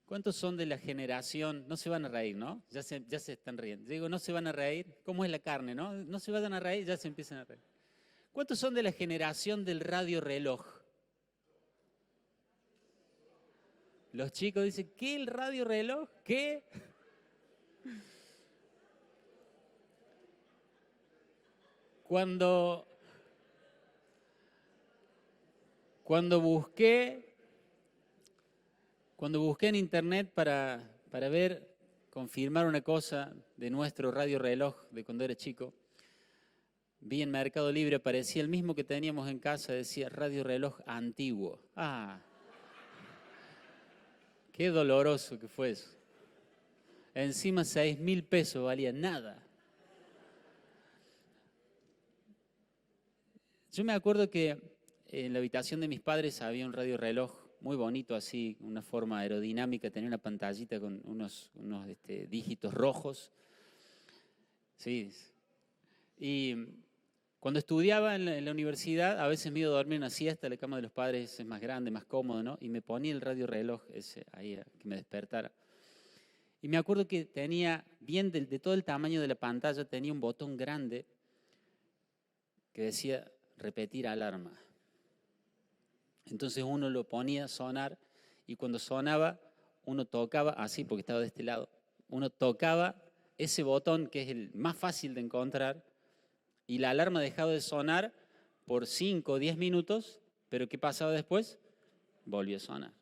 ¿Cuántos son de la generación? No se van a reír, ¿no? Ya se están riendo. Digo, no se van a reír. ¿Cómo es la carne, no? No se vayan a reír, ya se empiezan a reír. ¿Cuántos son de la generación del radio reloj? Los chicos dicen, ¿qué el radio reloj? ¿Qué? Cuando busqué en internet para ver, confirmar una cosa de nuestro radio reloj de cuando era chico, vi en Mercado Libre, aparecía el mismo que teníamos en casa, decía radio reloj antiguo. ¡Ah! ¡Qué doloroso que fue eso! Encima 6.000 pesos valía nada. Yo me acuerdo que en la habitación de mis padres había un radio reloj muy bonito, así, una forma aerodinámica, tenía una pantallita con unos dígitos rojos. Sí. Y cuando estudiaba en la universidad, a veces me iba a dormir una siesta, la cama de los padres es más grande, más cómodo, ¿no? Y me ponía el radio reloj ese ahí, que me despertara. Y me acuerdo que tenía, bien de todo el tamaño de la pantalla, tenía un botón grande que decía repetir alarma. Entonces uno lo ponía a sonar y cuando sonaba, uno tocaba, así porque estaba de este lado, uno tocaba ese botón que es el más fácil de encontrar y la alarma dejaba de sonar por 5 o 10 minutos, pero ¿qué pasaba después? Volvió a sonar.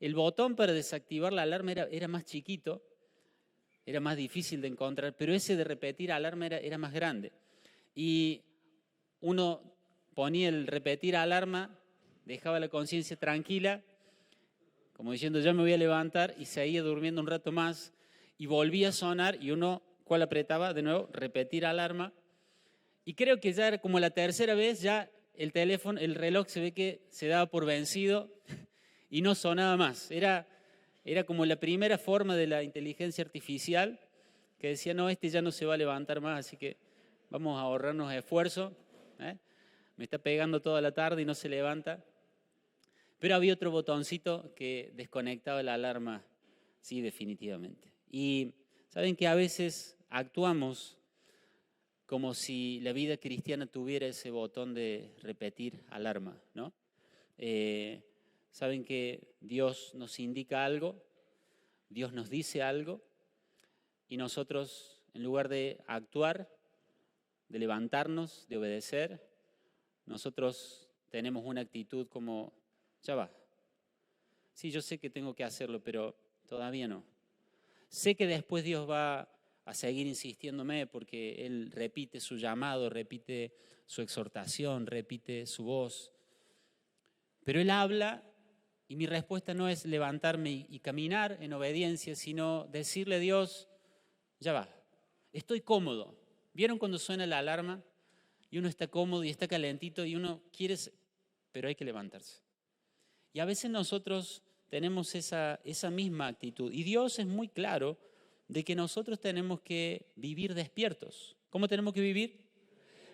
El botón para desactivar la alarma era más chiquito, era más difícil de encontrar, pero ese de repetir alarma era más grande. Y uno ponía el repetir alarma, dejaba la conciencia tranquila, como diciendo ya me voy a levantar, y seguía durmiendo un rato más, y volvía a sonar, y uno, ¿cuál apretaba? De nuevo, repetir alarma. Y creo que ya era como la tercera vez, ya el teléfono, el reloj se ve que se daba por vencido y no sonaba más. Era como la primera forma de la inteligencia artificial que decía, no, este ya no se va a levantar más, así que vamos a ahorrarnos esfuerzo. Me está pegando toda la tarde y no se levanta. Pero había otro botoncito que desconectaba la alarma, sí, definitivamente. Y saben que a veces actuamos como si la vida cristiana tuviera ese botón de repetir alarma, ¿no? Saben que Dios nos indica algo, Dios nos dice algo, y nosotros, en lugar de actuar, de levantarnos, de obedecer, nosotros tenemos una actitud como, ya va. Sí, yo sé que tengo que hacerlo, pero todavía no. Sé que después Dios va a seguir insistiéndome porque Él repite su llamado, repite su exhortación, repite su voz. Pero Él habla y mi respuesta no es levantarme y caminar en obediencia, sino decirle a Dios, ya va, estoy cómodo. ¿Vieron cuando suena la alarma? Y uno está cómodo y está calentito y uno quiere, pero hay que levantarse. Y a veces nosotros tenemos esa misma actitud. Y Dios es muy claro de que nosotros tenemos que vivir despiertos. ¿Cómo tenemos que vivir?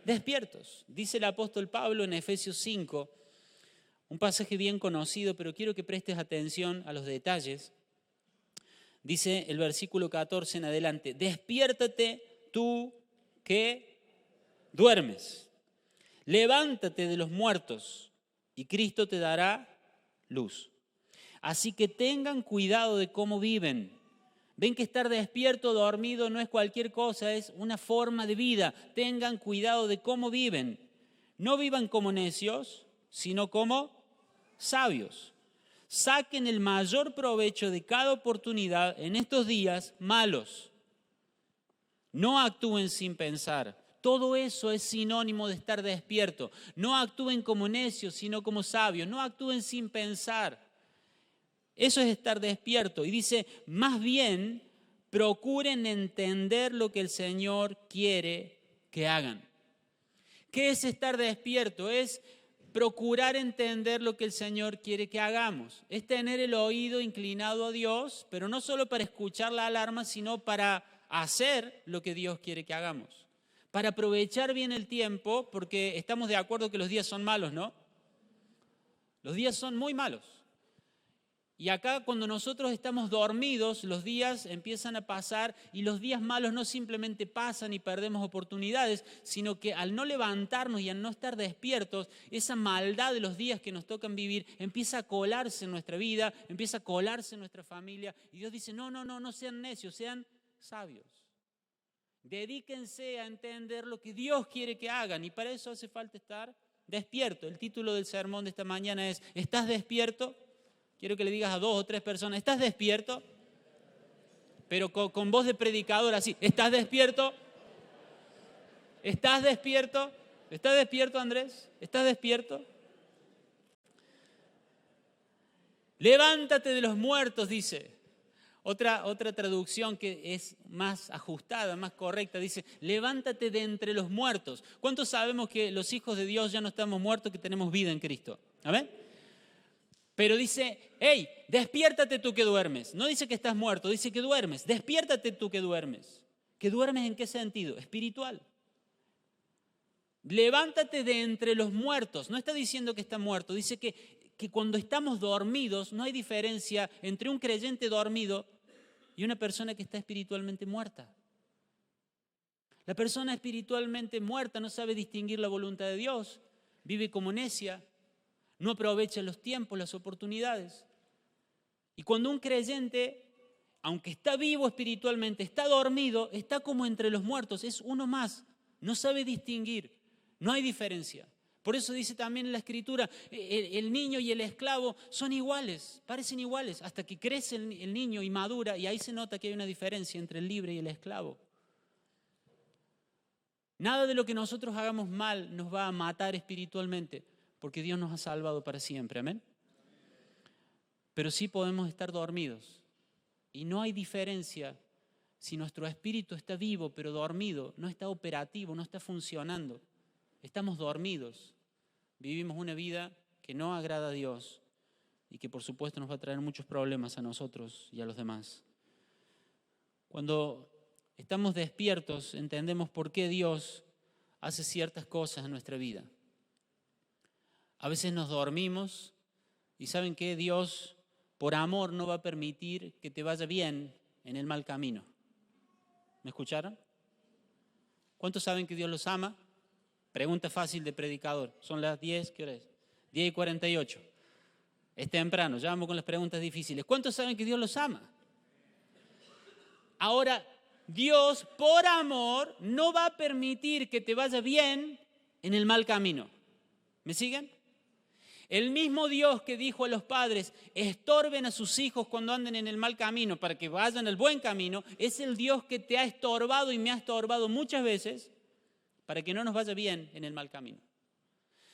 Despiertos. Dice el apóstol Pablo en Efesios 5, un pasaje bien conocido, pero quiero que prestes atención a los detalles. Dice el versículo 14 en adelante, despiértate tú que duermes, levántate de los muertos y Cristo te dará luz. Así que tengan cuidado de cómo viven. Ven que estar despierto o dormido no es cualquier cosa, es una forma de vida. Tengan cuidado de cómo viven. No vivan como necios, sino como sabios. Saquen el mayor provecho de cada oportunidad en estos días malos. No actúen sin pensar. Todo eso es sinónimo de estar despierto. No actúen como necios, sino como sabios. No actúen sin pensar. Eso es estar despierto. Y dice, más bien, procuren entender lo que el Señor quiere que hagan. ¿Qué es estar despierto? Es procurar entender lo que el Señor quiere que hagamos. Es tener el oído inclinado a Dios, pero no solo para escuchar la alarma, sino para hacer lo que Dios quiere que hagamos. Para aprovechar bien el tiempo, porque estamos de acuerdo que los días son malos, ¿no? Los días son muy malos. Y acá cuando nosotros estamos dormidos, los días empiezan a pasar y los días malos no simplemente pasan y perdemos oportunidades, sino que al no levantarnos y al no estar despiertos, esa maldad de los días que nos tocan vivir empieza a colarse en nuestra vida, empieza a colarse en nuestra familia. Y Dios dice, no sean necios, sean sabios. Dedíquense a entender lo que Dios quiere que hagan y para eso hace falta estar despierto. El título del sermón de esta mañana es, ¿estás despierto? Quiero que le digas a 2 o 3 personas, ¿estás despierto? Pero con voz de predicador así, ¿estás despierto? ¿Estás despierto? ¿Estás despierto, Andrés? ¿Estás despierto? Levántate de los muertos, dice. Otra traducción que es más ajustada, más correcta, dice, levántate de entre los muertos. ¿Cuántos sabemos que los hijos de Dios ya no estamos muertos, que tenemos vida en Cristo? ¿Amén? Pero dice, hey, despiértate tú que duermes. No dice que estás muerto, dice que duermes. Despiértate tú que duermes. ¿Que duermes en qué sentido? Espiritual. Levántate de entre los muertos. No está diciendo que está muerto, dice que cuando estamos dormidos no hay diferencia entre un creyente dormido y una persona que está espiritualmente muerta. La persona espiritualmente muerta no sabe distinguir la voluntad de Dios, vive como necia, no aprovecha los tiempos, las oportunidades. Y cuando un creyente, aunque está vivo espiritualmente, está dormido, está como entre los muertos, es uno más, no sabe distinguir, no hay diferencia. Por eso dice también en la Escritura, el niño y el esclavo son iguales, parecen iguales, hasta que crece el niño y madura, y ahí se nota que hay una diferencia entre el libre y el esclavo. Nada de lo que nosotros hagamos mal nos va a matar espiritualmente, porque Dios nos ha salvado para siempre, amén. Pero sí podemos estar dormidos, y no hay diferencia si nuestro espíritu está vivo pero dormido, no está operativo, no está funcionando. Estamos dormidos, vivimos una vida que no agrada a Dios y que por supuesto nos va a traer muchos problemas a nosotros y a los demás. Cuando estamos despiertos entendemos por qué Dios hace ciertas cosas en nuestra vida. A veces nos dormimos y ¿saben qué? Dios por amor no va a permitir que te vaya bien en el mal camino. ¿Me escucharon? ¿Cuántos saben que Dios los ama? Pregunta fácil de predicador. Son las 10, ¿qué hora es? 10:48. Es temprano, ya vamos con las preguntas difíciles. ¿Cuántos saben que Dios los ama? Ahora, Dios por amor no va a permitir que te vaya bien en el mal camino. ¿Me siguen? El mismo Dios que dijo a los padres, estorben a sus hijos cuando anden en el mal camino para que vayan al buen camino, es el Dios que te ha estorbado y me ha estorbado muchas veces para que no nos vaya bien en el mal camino.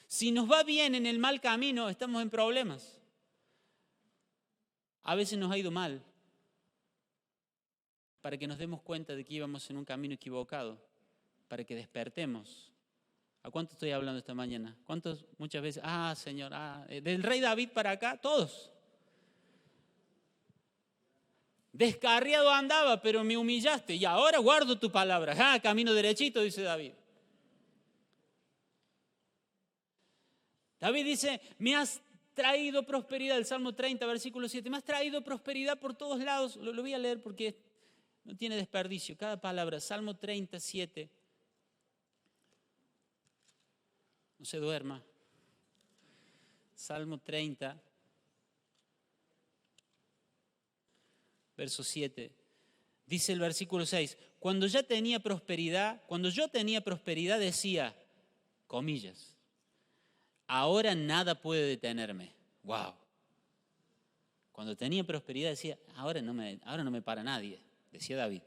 Si nos va bien en el mal camino, estamos en problemas. A veces nos ha ido mal para que nos demos cuenta de que íbamos en un camino equivocado, para que despertemos. ¿A cuánto estoy hablando esta mañana? ¿Cuántos muchas veces? Señor, del rey David para acá, todos. Descarriado andaba, pero me humillaste y ahora guardo tu palabra. Camino derechito, dice David. David dice, me has traído prosperidad, el Salmo 30, versículo 7, me has traído prosperidad por todos lados. Lo voy a leer porque no tiene desperdicio, cada palabra. Salmo 37. No se duerma. Salmo 30, verso 7. Dice el versículo 6, cuando yo tenía prosperidad decía, comillas, ahora nada puede detenerme. Wow. Cuando tenía prosperidad decía, ahora no me para nadie, decía David.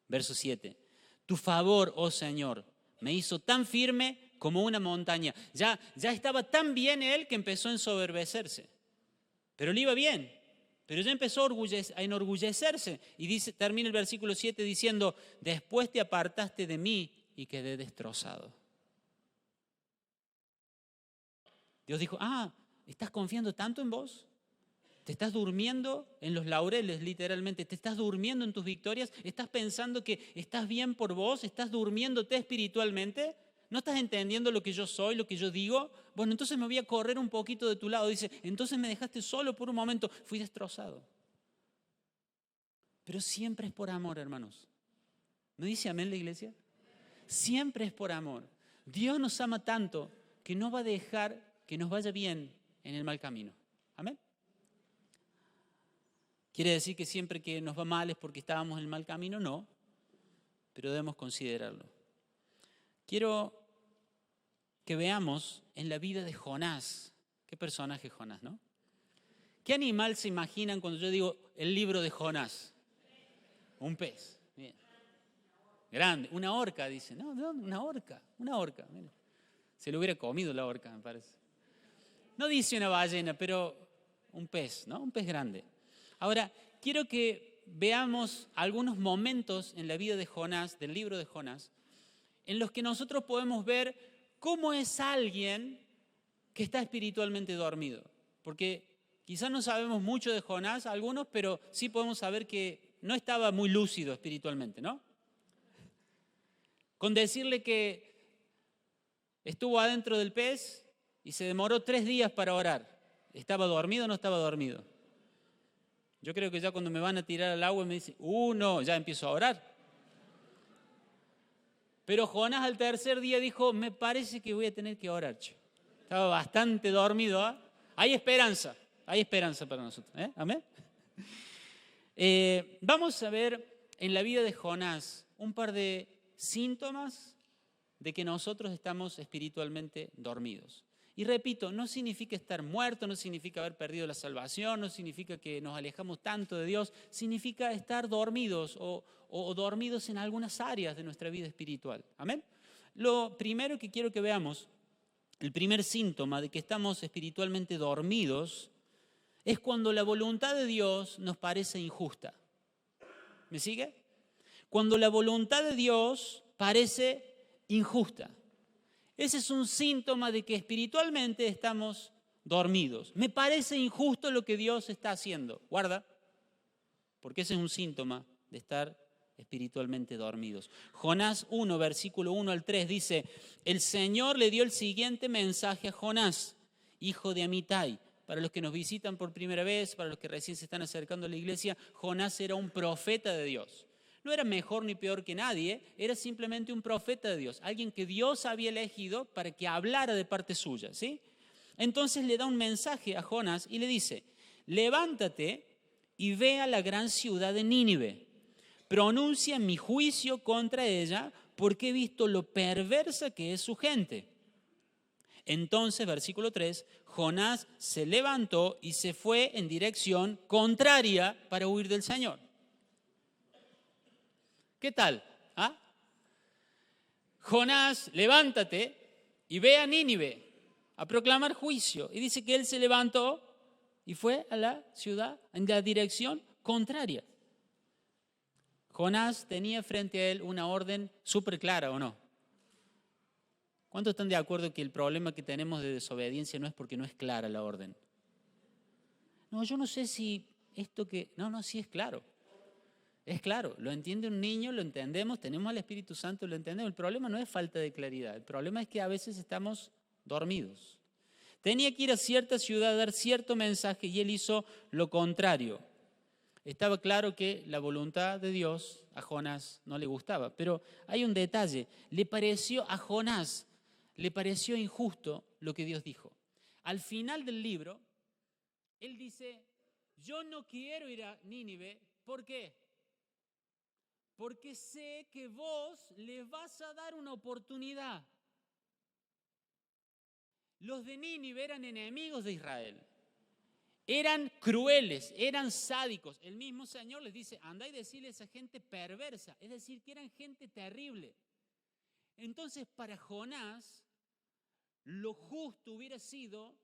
Verso 7, tu favor, oh Señor, me hizo tan firme como una montaña. Ya estaba tan bien él que empezó a ensoberbecerse. Pero le iba bien. Pero ya empezó a enorgullecerse. Y termina el versículo 7 diciendo, después te apartaste de mí y quedé destrozado. Dios dijo, ¿estás confiando tanto en vos? ¿Te estás durmiendo en los laureles, literalmente? ¿Te estás durmiendo en tus victorias? ¿Estás pensando que estás bien por vos? ¿Estás durmiéndote espiritualmente? ¿No estás entendiendo lo que yo soy, lo que yo digo? Bueno, entonces me voy a correr un poquito de tu lado. Dice, entonces me dejaste solo por un momento. Fui destrozado. Pero siempre es por amor, hermanos. ¿No dice amén la iglesia? Siempre es por amor. Dios nos ama tanto que no va a dejar que nos vaya bien en el mal camino. Amén. ¿Quiere decir que siempre que nos va mal es porque estábamos en el mal camino? No, pero debemos considerarlo. Quiero que veamos en la vida de Jonás. ¿Qué personaje es Jonás, no? ¿Qué animal se imaginan cuando yo digo el libro de Jonás? Un pez. Bien. Grande. Una orca, dice. No, una orca. Una orca. Mira. Se lo hubiera comido la orca, me parece. No dice una ballena, pero un pez, ¿no? Un pez grande. Ahora, quiero que veamos algunos momentos en la vida de Jonás, del libro de Jonás, en los que nosotros podemos ver cómo es alguien que está espiritualmente dormido. Porque quizás no sabemos mucho de Jonás, algunos, pero sí podemos saber que no estaba muy lúcido espiritualmente, ¿no? Con decirle que estuvo adentro del pez y se demoró 3 días para orar. ¿Estaba dormido o no estaba dormido? Yo creo que ya cuando me van a tirar al agua me dicen, no, ya empiezo a orar. Pero Jonás al tercer día dijo, me parece que voy a tener que orar. Estaba bastante dormido. ¿Eh? Hay esperanza para nosotros. Amén. Vamos a ver en la vida de Jonás un par de síntomas de que nosotros estamos espiritualmente dormidos. Y repito, no significa estar muerto, no significa haber perdido la salvación, no significa que nos alejamos tanto de Dios, significa estar dormidos o dormidos en algunas áreas de nuestra vida espiritual. ¿Amén? Lo primero que quiero que veamos, el primer síntoma de que estamos espiritualmente dormidos, es cuando la voluntad de Dios nos parece injusta. ¿Me sigue? Cuando la voluntad de Dios parece injusta. Ese es un síntoma de que espiritualmente estamos dormidos. Me parece injusto lo que Dios está haciendo. Guarda, porque ese es un síntoma de estar espiritualmente dormidos. Jonás 1, versículo 1 al 3 dice, el Señor le dio el siguiente mensaje a Jonás, hijo de Amitai. Para los que nos visitan por primera vez, para los que recién se están acercando a la iglesia, Jonás era un profeta de Dios. No era mejor ni peor que nadie, era simplemente un profeta de Dios, alguien que Dios había elegido para que hablara de parte suya, ¿sí? Entonces le da un mensaje a Jonás y le dice, levántate y ve a la gran ciudad de Nínive, pronuncia mi juicio contra ella porque he visto lo perversa que es su gente. Entonces, versículo 3, Jonás se levantó y se fue en dirección contraria para huir del Señor. ¿Qué tal? ¿Ah? Jonás, levántate y ve a Nínive a proclamar juicio. Y dice que él se levantó y fue a la ciudad en la dirección contraria. Jonás tenía frente a él una orden súper clara, ¿o no? ¿Cuántos están de acuerdo que el problema que tenemos de desobediencia no es porque no es clara la orden? No, yo no sé si esto que... No, sí es claro. Es claro, lo entiende un niño, lo entendemos, tenemos al Espíritu Santo, lo entendemos. El problema no es falta de claridad, el problema es que a veces estamos dormidos. Tenía que ir a cierta ciudad a dar cierto mensaje y él hizo lo contrario. Estaba claro que la voluntad de Dios a Jonás no le gustaba, pero hay un detalle, a Jonás le pareció injusto lo que Dios dijo. Al final del libro, él dice, yo no quiero ir a Nínive, ¿por qué? Porque sé que vos les vas a dar una oportunidad. Los de Nínive eran enemigos de Israel. Eran crueles, eran sádicos. El mismo Señor les dice, andá y decirle a esa gente perversa. Es decir, que eran gente terrible. Entonces, para Jonás, lo justo hubiera sido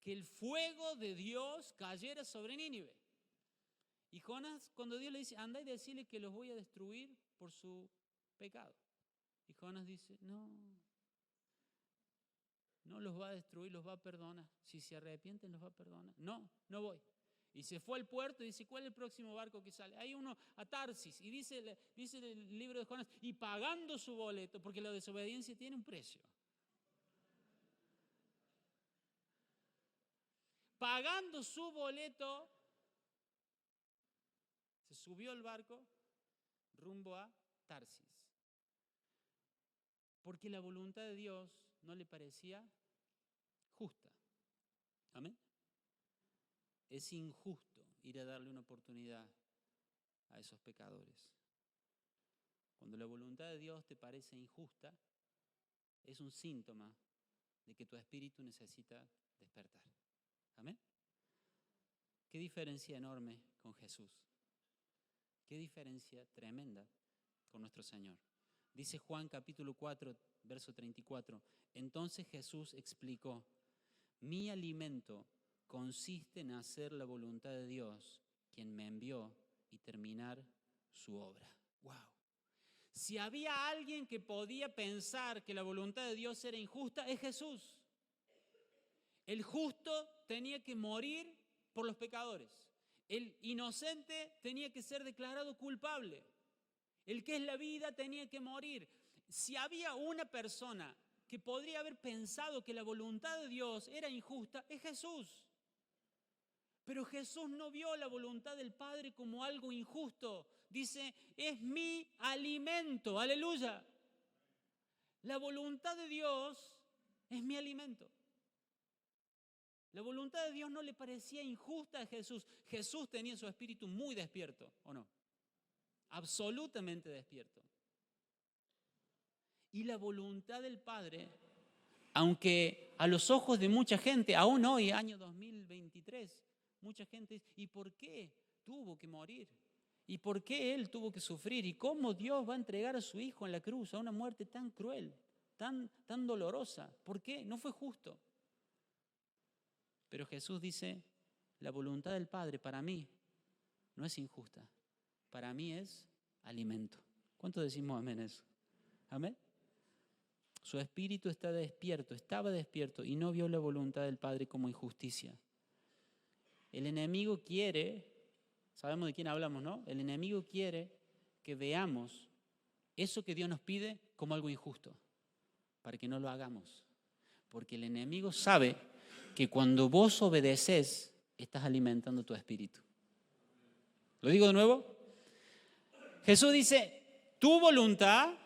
que el fuego de Dios cayera sobre Nínive. Y Jonás, cuando Dios le dice, anda y decirle que los voy a destruir por su pecado. Y Jonás dice, no los va a destruir, los va a perdonar. Si se arrepienten, los va a perdonar. No voy. Y se fue al puerto y dice, ¿cuál es el próximo barco que sale? Hay uno a Tarsis. Y dice el libro de Jonás, y pagando su boleto, porque la desobediencia tiene un precio. Pagando su boleto, se subió al barco rumbo a Tarsis. Porque la voluntad de Dios no le parecía justa. Amén. Es injusto ir a darle una oportunidad a esos pecadores. Cuando la voluntad de Dios te parece injusta, es un síntoma de que tu espíritu necesita despertar. Amén. Qué diferencia enorme con Jesús. Qué diferencia tremenda con nuestro Señor. Dice Juan capítulo 4, verso 34. Entonces Jesús explicó, mi alimento consiste en hacer la voluntad de Dios, quien me envió, y terminar su obra. ¡Wow! Si había alguien que podía pensar que la voluntad de Dios era injusta, es Jesús. El justo tenía que morir por los pecadores. El inocente tenía que ser declarado culpable. El que es la vida tenía que morir. Si había una persona que podría haber pensado que la voluntad de Dios era injusta, es Jesús. Pero Jesús no vio la voluntad del Padre como algo injusto. Dice, es mi alimento. Aleluya. La voluntad de Dios es mi alimento. La voluntad de Dios no le parecía injusta a Jesús. Jesús tenía su espíritu muy despierto, ¿o no? Absolutamente despierto. Y la voluntad del Padre, aunque a los ojos de mucha gente, aún hoy, año 2023, mucha gente dice, ¿y por qué tuvo que morir? ¿Y por qué Él tuvo que sufrir? ¿Y cómo Dios va a entregar a su Hijo en la cruz a una muerte tan cruel, tan dolorosa? ¿Por qué? No fue justo. Pero Jesús dice, la voluntad del Padre para mí no es injusta. Para mí es alimento. ¿Cuánto decimos amén a eso? ¿Amén? Su espíritu está despierto, estaba despierto y no vio la voluntad del Padre como injusticia. El enemigo quiere, sabemos de quién hablamos, ¿no? El enemigo quiere que veamos eso que Dios nos pide como algo injusto, para que no lo hagamos. Porque el enemigo sabe que cuando vos obedeces, estás alimentando tu espíritu. ¿Lo digo de nuevo? Jesús dice, tu voluntad,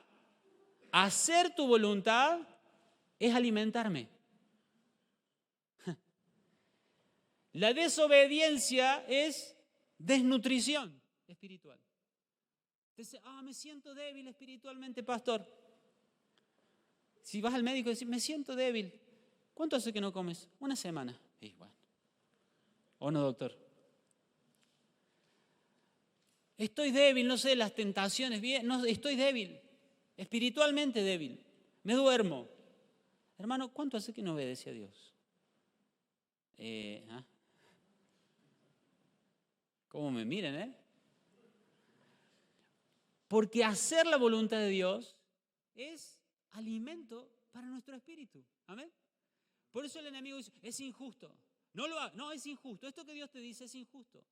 hacer tu voluntad, es alimentarme. La desobediencia es desnutrición espiritual. Entonces, me siento débil espiritualmente, pastor. Si vas al médico y dices, me siento débil. ¿Cuánto hace que no comes? Una semana. Y bueno. ¿O no, doctor? Estoy débil, no sé, las tentaciones, bien, no, estoy débil, espiritualmente débil. Me duermo. Hermano, ¿cuánto hace que no obedece a Dios? ¿Cómo me miren, Porque hacer la voluntad de Dios es alimento para nuestro espíritu. ¿Amén? Por eso el enemigo dice, es injusto. No lo hagas. No, es injusto. Esto que Dios te dice es injusto.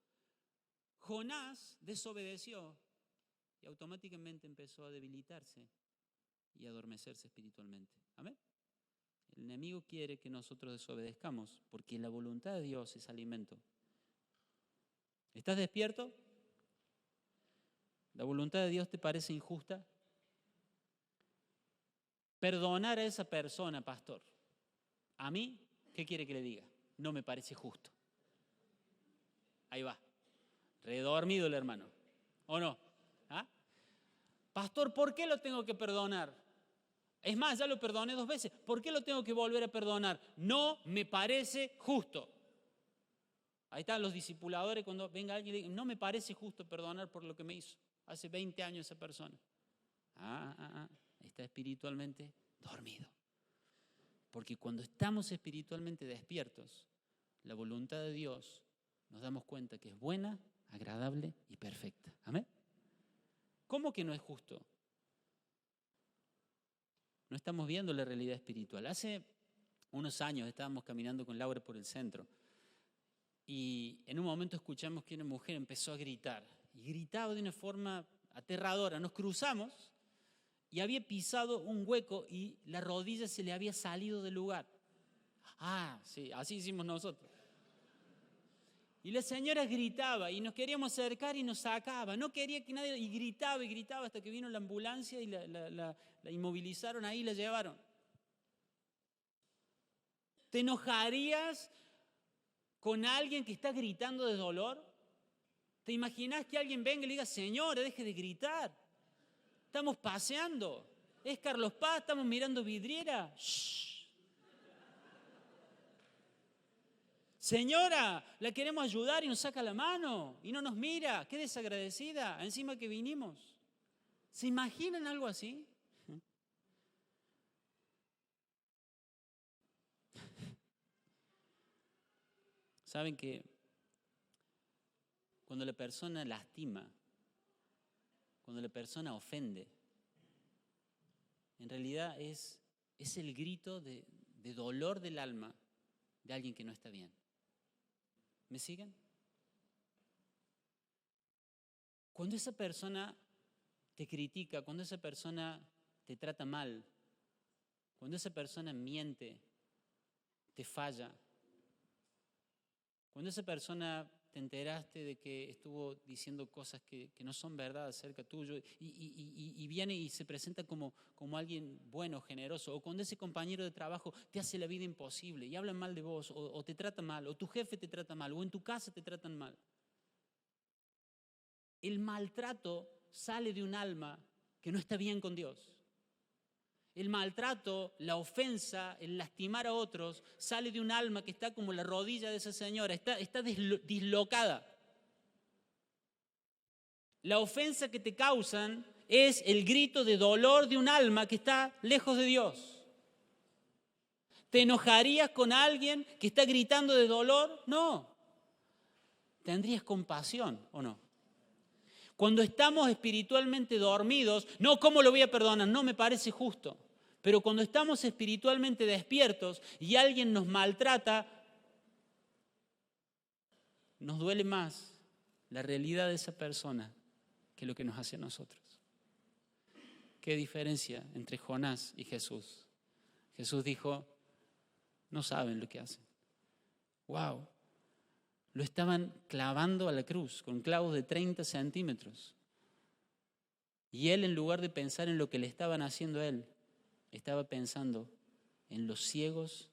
Jonás desobedeció y automáticamente empezó a debilitarse y a adormecerse espiritualmente. ¿Amén? El enemigo quiere que nosotros desobedezcamos porque la voluntad de Dios es alimento. ¿Estás despierto? ¿La voluntad de Dios te parece injusta? Perdonar a esa persona, pastor. A mí, ¿qué quiere que le diga? No me parece justo. Ahí va. Redormido el hermano. ¿O no? Pastor, ¿por qué lo tengo que perdonar? Es más, ya lo perdoné 2 veces. ¿Por qué lo tengo que volver a perdonar? No me parece justo. Ahí están los discipuladores cuando venga alguien y diga, no me parece justo perdonar por lo que me hizo. Hace 20 años esa persona. Está espiritualmente dormido. Porque cuando estamos espiritualmente despiertos, la voluntad de Dios nos damos cuenta que es buena, agradable y perfecta. ¿Amén? ¿Cómo que no es justo? No estamos viendo la realidad espiritual. Hace unos años estábamos caminando con Laura por el centro Y en un momento escuchamos que una mujer empezó a gritar. Y gritaba de una forma aterradora. Nos cruzamos y había pisado un hueco y la rodilla se le había salido del lugar. Ah, sí, así hicimos nosotros. Y la señora gritaba y nos queríamos acercar y nos sacaba. No quería que nadie... Y gritaba hasta que vino la ambulancia y la inmovilizaron ahí y la llevaron. ¿Te enojarías con alguien que está gritando de dolor? ¿Te imaginas que alguien venga y le diga, señora, deje de gritar? Estamos paseando. Es Carlos Paz, estamos mirando vidriera. Shh. Señora, la queremos ayudar y nos saca la mano y no nos mira. Qué desagradecida, encima que vinimos. ¿Se imaginan algo así? Saben que cuando la persona lastima, cuando la persona ofende, en realidad es el grito de dolor del alma de alguien que no está bien. ¿Me siguen? Cuando esa persona te critica, cuando esa persona te trata mal, cuando esa persona miente, te falla, cuando esa persona te enteraste de que estuvo diciendo cosas que no son verdad acerca tuyo y viene y se presenta como alguien bueno, generoso, o cuando ese compañero de trabajo te hace la vida imposible y habla mal de vos, o te trata mal, o tu jefe te trata mal, o en tu casa te tratan mal. El maltrato sale de un alma que no está bien con Dios. El maltrato, la ofensa, el lastimar a otros, sale de un alma que está como la rodilla de esa señora, está dislocada. La ofensa que te causan es el grito de dolor de un alma que está lejos de Dios. ¿Te enojarías con alguien que está gritando de dolor? No. ¿Tendrías compasión o no? Cuando estamos espiritualmente dormidos, no, ¿cómo lo voy a perdonar? No me parece justo. Pero cuando estamos espiritualmente despiertos y alguien nos maltrata, nos duele más la realidad de esa persona que lo que nos hace a nosotros. ¿Qué diferencia entre Jonás y Jesús? Jesús dijo, no saben lo que hacen. ¡Wow! Lo estaban clavando a la cruz con clavos de 30 centímetros. Y él, en lugar de pensar en lo que le estaban haciendo a él, estaba pensando en los ciegos,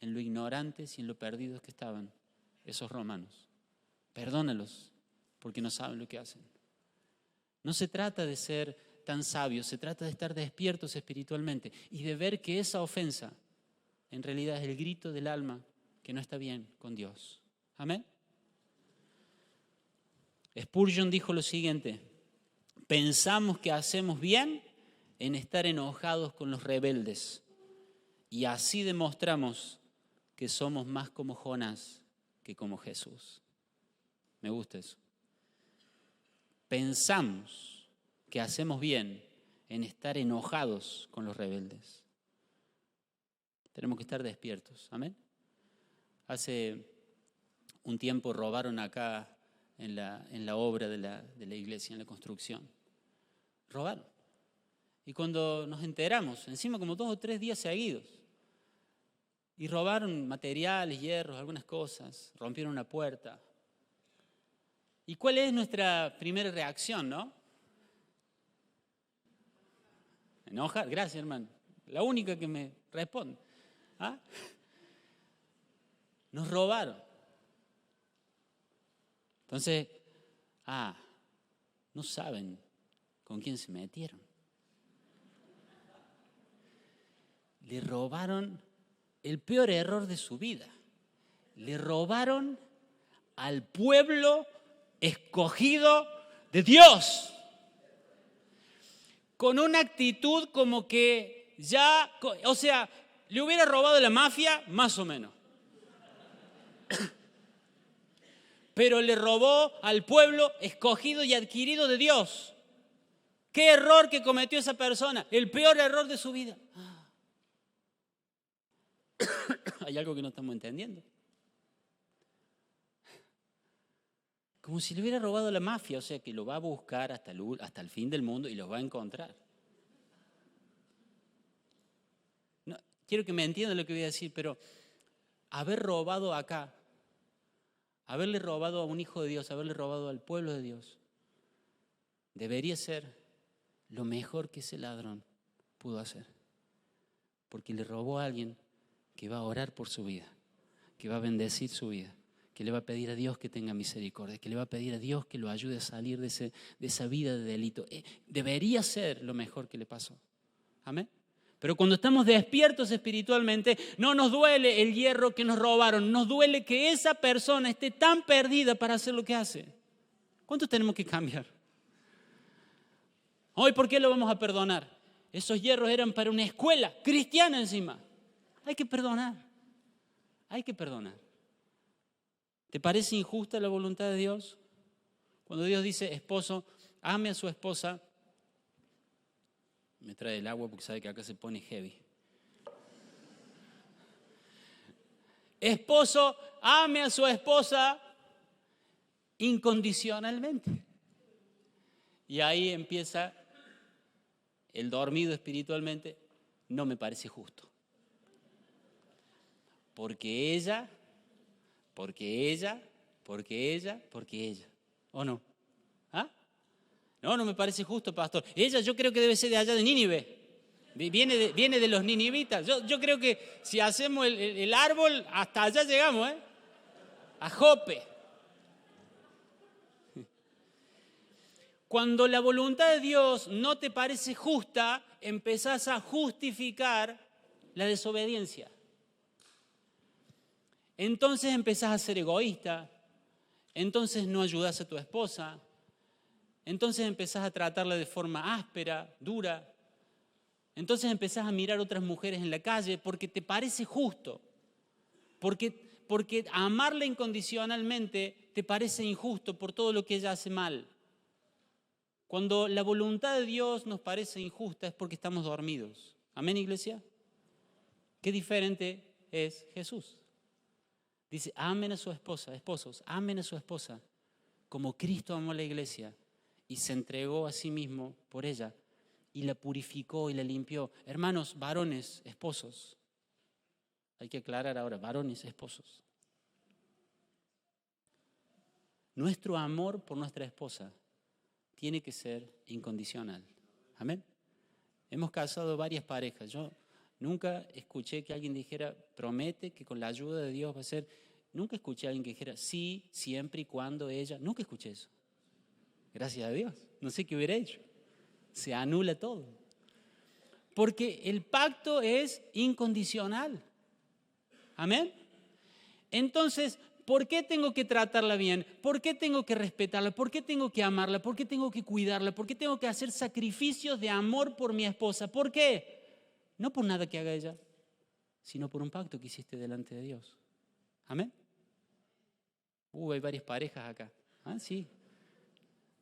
en lo ignorantes y en lo perdidos que estaban esos romanos. Perdónalos, porque no saben lo que hacen. No se trata de ser tan sabios, se trata de estar despiertos espiritualmente y de ver que esa ofensa en realidad es el grito del alma que no está bien con Dios. Amén. Spurgeon dijo lo siguiente: pensamos que hacemos bien en estar enojados con los rebeldes y así demostramos que somos más como Jonás que como Jesús. Me gusta eso. Pensamos que hacemos bien en estar enojados con los rebeldes. Tenemos que estar despiertos. Amén. Hace un tiempo robaron acá en la obra de la iglesia, en la construcción. Robaron. Y cuando nos enteramos, encima como 2 o 3 días seguidos, y robaron materiales, hierros, algunas cosas, rompieron una puerta. ¿Y cuál es nuestra primera reacción, no? Enojar. Gracias, hermano. La única que me responde. ¿Ah? Nos robaron. Entonces, no saben con quién se metieron. Le robaron el peor error de su vida. Le robaron al pueblo escogido de Dios. Con una actitud como que ya, o sea, le hubiera robado la mafia, más o menos. Pero le robó al pueblo escogido y adquirido de Dios. ¿Qué error que cometió esa persona? El peor error de su vida. Hay algo que no estamos entendiendo. Como si le hubiera robado a la mafia, o sea que lo va a buscar hasta el fin del mundo y lo va a encontrar. No, quiero que me entiendan lo que voy a decir, pero haber robado acá, haberle robado a un hijo de Dios, haberle robado al pueblo de Dios, debería ser lo mejor que ese ladrón pudo hacer. Porque le robó a alguien que va a orar por su vida, que va a bendecir su vida, que le va a pedir a Dios que tenga misericordia, que le va a pedir a Dios que lo ayude a salir de esa vida de delito. Debería ser lo mejor que le pasó. Amén. Pero cuando estamos despiertos espiritualmente, no nos duele el hierro que nos robaron, nos duele que esa persona esté tan perdida para hacer lo que hace. ¿Cuánto tenemos que cambiar? Hoy, ¿por qué lo vamos a perdonar? Esos hierros eran para una escuela cristiana encima. Hay que perdonar. Hay que perdonar. ¿Te parece injusta la voluntad de Dios? Cuando Dios dice, esposo, ame a su esposa. Me trae el agua porque sabe que acá se pone heavy. Esposo, ame a su esposa incondicionalmente. Y ahí empieza el dormido espiritualmente. No me parece justo. Porque ella. ¿O no? ¿Ah? No me parece justo, pastor. Ella yo creo que debe ser de allá de Nínive. Viene de los ninivitas. Yo creo que si hacemos el árbol, hasta allá llegamos, ¿eh? A Jope. Cuando la voluntad de Dios no te parece justa, empezás a justificar la desobediencia. Entonces empezás a ser egoísta, entonces no ayudás a tu esposa, entonces empezás a tratarla de forma áspera, dura, entonces empezás a mirar otras mujeres en la calle porque te parece justo, porque amarla incondicionalmente te parece injusto por todo lo que ella hace mal. Cuando la voluntad de Dios nos parece injusta es porque estamos dormidos. ¿Amén, iglesia? Qué diferente es Jesús. Dice, amen a su esposa, esposos, amen a su esposa, como Cristo amó a la iglesia y se entregó a sí mismo por ella y la purificó y la limpió. Hermanos, varones, esposos, hay que aclarar ahora, varones, esposos. Nuestro amor por nuestra esposa tiene que ser incondicional. Amén. Hemos casado varias parejas. Yo nunca escuché que alguien dijera, promete que con la ayuda de Dios va a ser. Nunca escuché a alguien que dijera, sí, siempre y cuando ella. Nunca escuché eso. Gracias a Dios. No sé qué hubiera hecho. Se anula todo. Porque el pacto es incondicional. Amén. Entonces, ¿por qué tengo que tratarla bien? ¿Por qué tengo que respetarla? ¿Por qué tengo que amarla? ¿Por qué tengo que cuidarla? ¿Por qué tengo que hacer sacrificios de amor por mi esposa? ¿Por qué? No por nada que haga ella, sino por un pacto que hiciste delante de Dios. ¿Amén? Hay varias parejas acá. Ah, sí.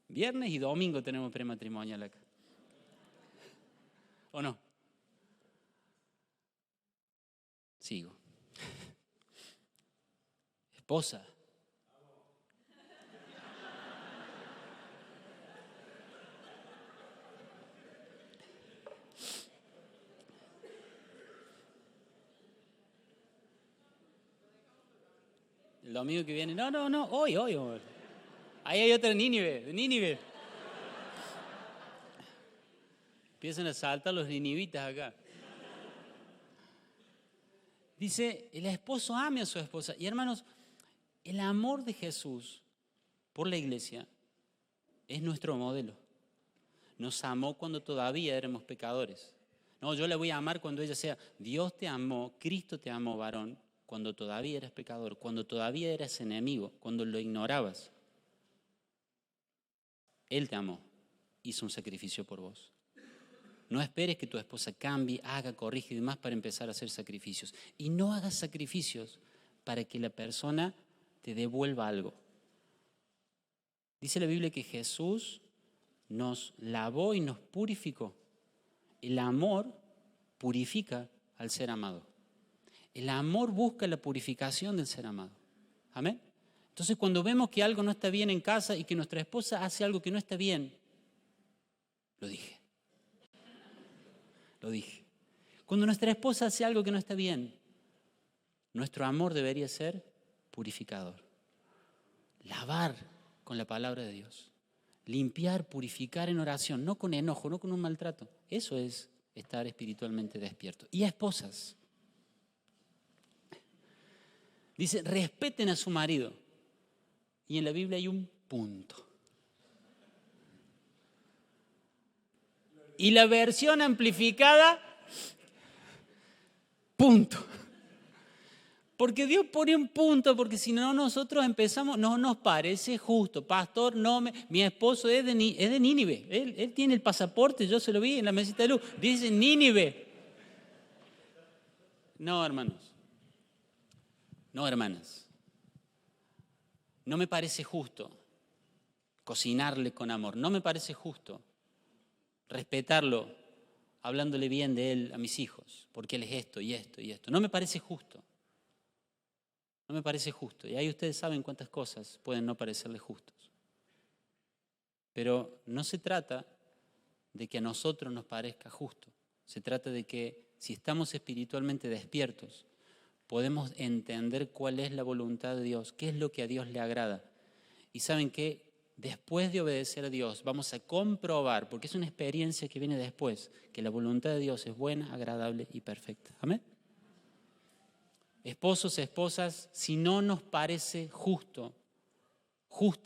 Viernes y domingo tenemos prematrimonial acá. ¿O no? Sigo. Esposa. El domingo que viene. No, hoy. Ahí hay otra Nínive. Empiezan a saltar los ninivitas acá. Dice, el esposo ame a su esposa. Y hermanos, el amor de Jesús por la iglesia es nuestro modelo. Nos amó cuando todavía éramos pecadores. No, yo la voy a amar cuando ella sea. Dios te amó, Cristo te amó, varón, cuando todavía eras pecador, cuando todavía eras enemigo, cuando lo ignorabas. Él te amó, hizo un sacrificio por vos. No esperes que tu esposa cambie, haga, corrija y demás para empezar a hacer sacrificios. Y no hagas sacrificios para que la persona te devuelva algo. Dice la Biblia que Jesús nos lavó y nos purificó. El amor purifica al ser amado. El amor busca la purificación del ser amado. Amén. Entonces, cuando vemos que algo no está bien en casa y que nuestra esposa hace algo que no está bien, lo dije. Cuando nuestra esposa hace algo que no está bien, nuestro amor debería ser purificador. Lavar con la palabra de Dios. Limpiar, purificar en oración, no con enojo, no con un maltrato. Eso es estar espiritualmente despierto. Y a esposas. Dice, respeten a su marido. Y en la Biblia hay un punto. Y la versión amplificada, punto. Porque Dios pone un punto, porque si no nosotros empezamos, no nos parece justo. Pastor, mi esposo es de Nínive. Él tiene el pasaporte, yo se lo vi en la mesita de luz. Dice Nínive. No, hermanos. No, hermanas. No me parece justo cocinarle con amor. No me parece justo respetarlo, hablándole bien de él a mis hijos, porque él es esto y esto y esto. No me parece justo. No me parece justo. Y ahí ustedes saben cuántas cosas pueden no parecerles justos. Pero no se trata de que a nosotros nos parezca justo. Se trata de que si estamos espiritualmente despiertos, podemos entender cuál es la voluntad de Dios, qué es lo que a Dios le agrada. Y saben que después de obedecer a Dios vamos a comprobar, porque es una experiencia que viene después, que la voluntad de Dios es buena, agradable y perfecta. Amén. Esposos, esposas, si no nos parece justa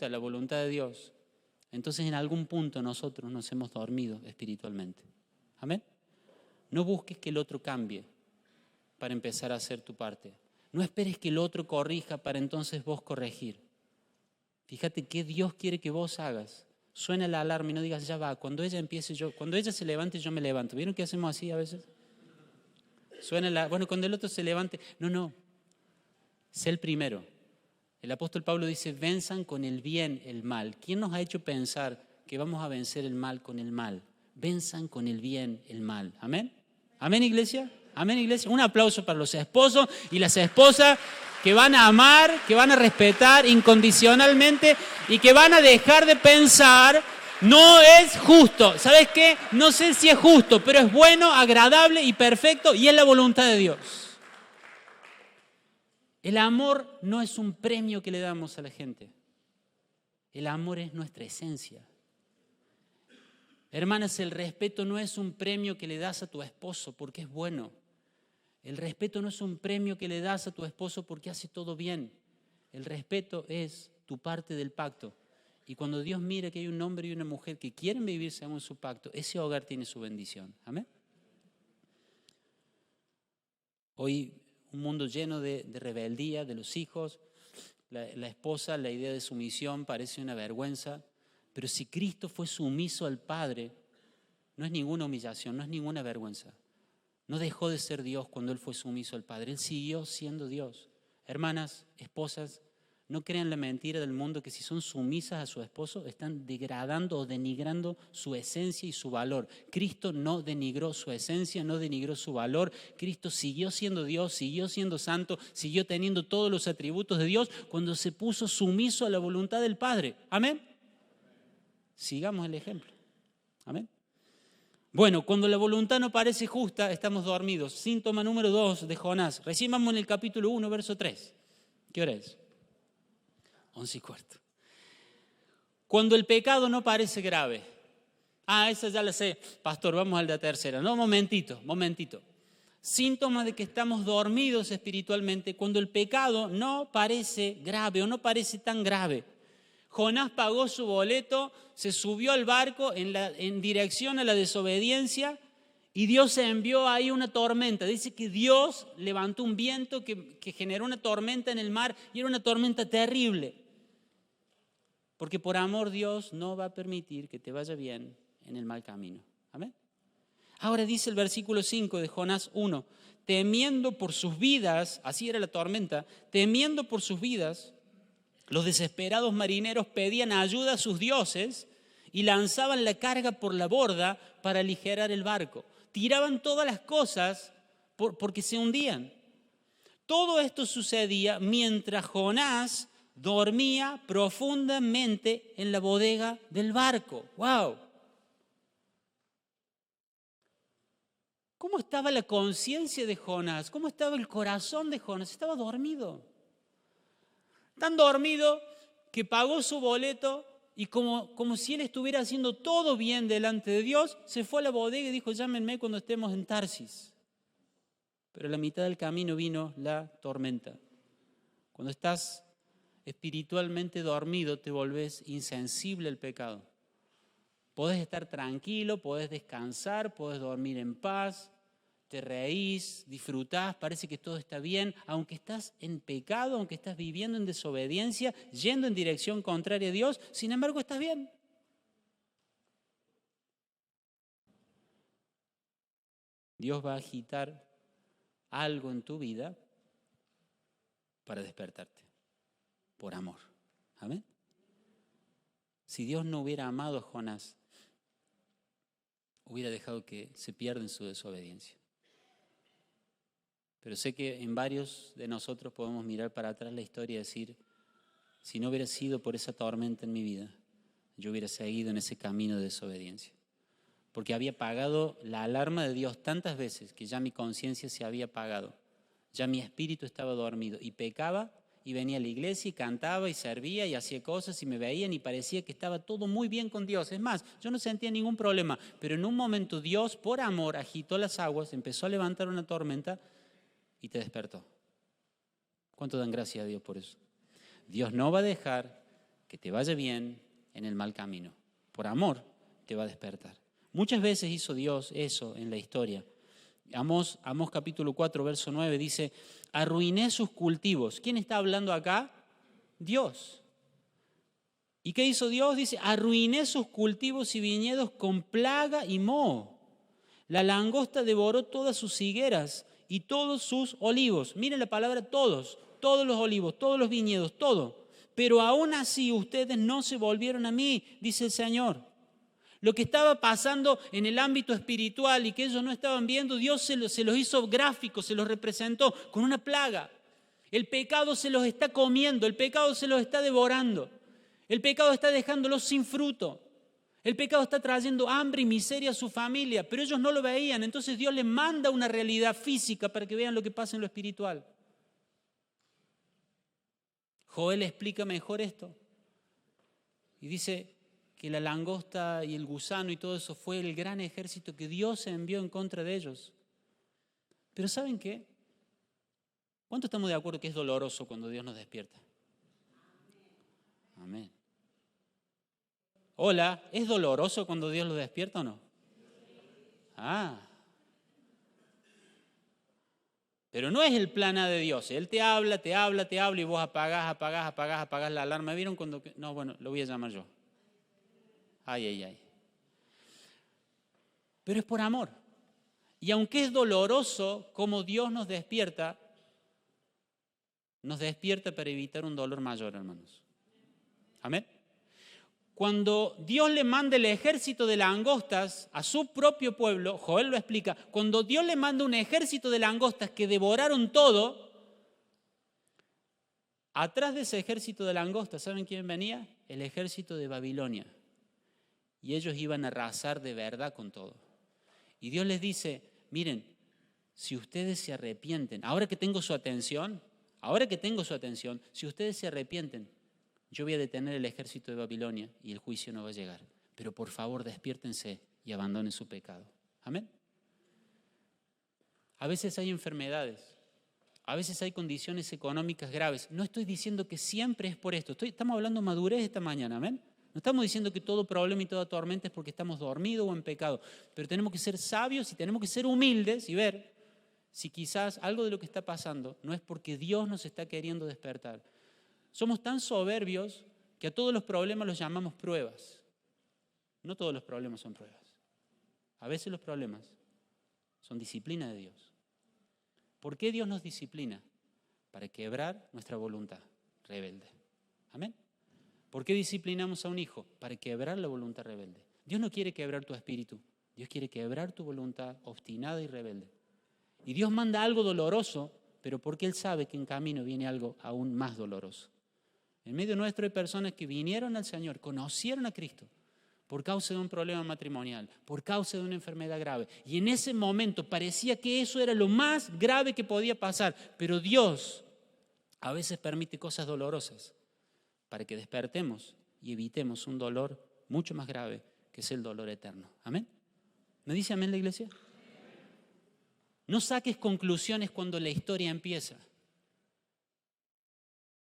la voluntad de Dios, entonces en algún punto nosotros nos hemos dormido espiritualmente. Amén. No busques que el otro cambie para empezar a hacer tu parte. No esperes que el otro corrija para entonces vos corregir. Fíjate qué Dios quiere que vos hagas. Suena la alarma y no digas, ya va, cuando ella se levante, yo me levanto. ¿Vieron que hacemos así a veces? Bueno, cuando el otro se levante. No. Sé el primero. El apóstol Pablo dice, venzan con el bien el mal. ¿Quién nos ha hecho pensar que vamos a vencer el mal con el mal? Venzan con el bien el mal. ¿Amén? ¿Amén, iglesia? ¿Amén, iglesia? Un aplauso para los esposos y las esposas que van a amar, que van a respetar incondicionalmente y que van a dejar de pensar, no es justo. ¿Sabes qué? No sé si es justo, pero es bueno, agradable y perfecto y es la voluntad de Dios. El amor no es un premio que le damos a la gente. El amor es nuestra esencia. Hermanas, el respeto no es un premio que le das a tu esposo porque es bueno. El respeto no es un premio que le das a tu esposo porque hace todo bien. El respeto es tu parte del pacto. Y cuando Dios mira que hay un hombre y una mujer que quieren vivir según su pacto, ese hogar tiene su bendición. Amén. Hoy un mundo lleno de rebeldía de los hijos, la esposa, la idea de sumisión parece una vergüenza, pero si Cristo fue sumiso al Padre, no es ninguna humillación, no es ninguna vergüenza. No dejó de ser Dios cuando Él fue sumiso al Padre, Él siguió siendo Dios. Hermanas, esposas, no crean la mentira del mundo que si son sumisas a su esposo están degradando o denigrando su esencia y su valor. Cristo no denigró su esencia, no denigró su valor. Cristo siguió siendo Dios, siguió siendo santo, siguió teniendo todos los atributos de Dios cuando se puso sumiso a la voluntad del Padre. Amén. Sigamos el ejemplo. Amén. Bueno, cuando la voluntad no parece justa, estamos dormidos. Síntoma número 2 de Jonás. Recién vamos en el capítulo 1, verso 3. ¿Qué hora es? 11:15. Cuando el pecado no parece grave. Esa ya la sé. Pastor, vamos al de la tercera. No, momentito. Síntomas de que estamos dormidos espiritualmente cuando el pecado no parece grave o no parece tan grave. Jonás pagó su boleto, se subió al barco en dirección a la desobediencia y Dios envió ahí una tormenta. Dice que Dios levantó un viento que generó una tormenta en el mar y era una tormenta terrible. Porque por amor Dios no va a permitir que te vaya bien en el mal camino. Amén. Ahora dice el versículo 5 de Jonás 1, temiendo por sus vidas, así era la tormenta, temiendo por sus vidas, los desesperados marineros pedían ayuda a sus dioses y lanzaban la carga por la borda para aligerar el barco. Tiraban todas las cosas porque se hundían. Todo esto sucedía mientras Jonás dormía profundamente en la bodega del barco. ¡Wow! ¿Cómo estaba la conciencia de Jonás? ¿Cómo estaba el corazón de Jonás? Estaba dormido. Tan dormido que pagó su boleto y como si él estuviera haciendo todo bien delante de Dios, se fue a la bodega y dijo, llámenme cuando estemos en Tarsis. Pero a la mitad del camino vino la tormenta. Cuando estás espiritualmente dormido, te volvés insensible al pecado. Podés estar tranquilo, podés descansar, podés dormir en paz, te reís, disfrutás, parece que todo está bien, aunque estás en pecado, aunque estás viviendo en desobediencia, yendo en dirección contraria a Dios, sin embargo estás bien. Dios va a agitar algo en tu vida para despertarte, por amor. Amén. Si Dios no hubiera amado a Jonás, hubiera dejado que se pierda en su desobediencia. Pero sé que en varios de nosotros podemos mirar para atrás la historia y decir, si no hubiera sido por esa tormenta en mi vida, yo hubiera seguido en ese camino de desobediencia. Porque había apagado la alarma de Dios tantas veces que ya mi conciencia se había apagado. Ya mi espíritu estaba dormido y pecaba y venía a la iglesia y cantaba y servía y hacía cosas y me veían y parecía que estaba todo muy bien con Dios. Es más, yo no sentía ningún problema, pero en un momento Dios, por amor, agitó las aguas, empezó a levantar una tormenta y te despertó. ¿Cuánto dan gracias a Dios por eso? Dios no va a dejar que te vaya bien en el mal camino. Por amor te va a despertar. Muchas veces hizo Dios eso en la historia. Amós capítulo 4, verso 9 dice, arruiné sus cultivos. ¿Quién está hablando acá? Dios. ¿Y qué hizo Dios? Dice, arruiné sus cultivos y viñedos con plaga y moho. La langosta devoró todas sus higueras y todos sus olivos. Miren la palabra todos los olivos, todos los viñedos, todo. Pero aún así ustedes no se volvieron a mí, dice el Señor. Lo que estaba pasando en el ámbito espiritual y que ellos no estaban viendo, Dios se los hizo gráficos, se los representó con una plaga. El pecado se los está comiendo, el pecado se los está devorando. El pecado está dejándolos sin fruto. El pecado está trayendo hambre y miseria a su familia, pero ellos no lo veían. Entonces Dios les manda una realidad física para que vean lo que pasa en lo espiritual. Joel explica mejor esto. Y dice que la langosta y el gusano y todo eso fue el gran ejército que Dios envió en contra de ellos. Pero ¿saben qué? ¿Cuánto estamos de acuerdo que es doloroso cuando Dios nos despierta? Amén. Hola, ¿es doloroso cuando Dios lo despierta o no? Pero no es el plan A de Dios. Él te habla y vos apagás la alarma. ¿Vieron cuando? No, bueno, lo voy a llamar yo. Ay. Pero es por amor. Y aunque es doloroso como Dios nos despierta para evitar un dolor mayor, hermanos. Amén. Cuando Dios le manda el ejército de langostas a su propio pueblo, Joel lo explica, cuando Dios le manda un ejército de langostas que devoraron todo, atrás de ese ejército de langostas, ¿saben quién venía? El ejército de Babilonia. Y ellos iban a arrasar de verdad con todo. Y Dios les dice, miren, si ustedes se arrepienten, ahora que tengo su atención, si ustedes se arrepienten, yo voy a detener el ejército de Babilonia y el juicio no va a llegar. Pero por favor, despiértense y abandonen su pecado. Amén. A veces hay enfermedades, a veces hay condiciones económicas graves. No estoy diciendo que siempre es por esto. Estamos hablando de madurez esta mañana, amén. No estamos diciendo que todo problema y toda tormenta es porque estamos dormidos o en pecado. Pero tenemos que ser sabios y tenemos que ser humildes y ver si quizás algo de lo que está pasando no es porque Dios nos está queriendo despertar. Somos tan soberbios que a todos los problemas los llamamos pruebas. No todos los problemas son pruebas. A veces los problemas son disciplina de Dios. ¿Por qué Dios nos disciplina? Para quebrar nuestra voluntad rebelde. Amén. ¿Por qué disciplinamos a un hijo? Para quebrar la voluntad rebelde. Dios no quiere quebrar tu espíritu. Dios quiere quebrar tu voluntad obstinada y rebelde. Y Dios manda algo doloroso, pero porque Él sabe que en camino viene algo aún más doloroso. En medio nuestro hay personas que vinieron al Señor, conocieron a Cristo por causa de un problema matrimonial, por causa de una enfermedad grave. Y en ese momento parecía que eso era lo más grave que podía pasar. Pero Dios a veces permite cosas dolorosas para que despertemos y evitemos un dolor mucho más grave, que es el dolor eterno. ¿Amén? ¿Me dice amén la iglesia? No saques conclusiones cuando la historia empieza.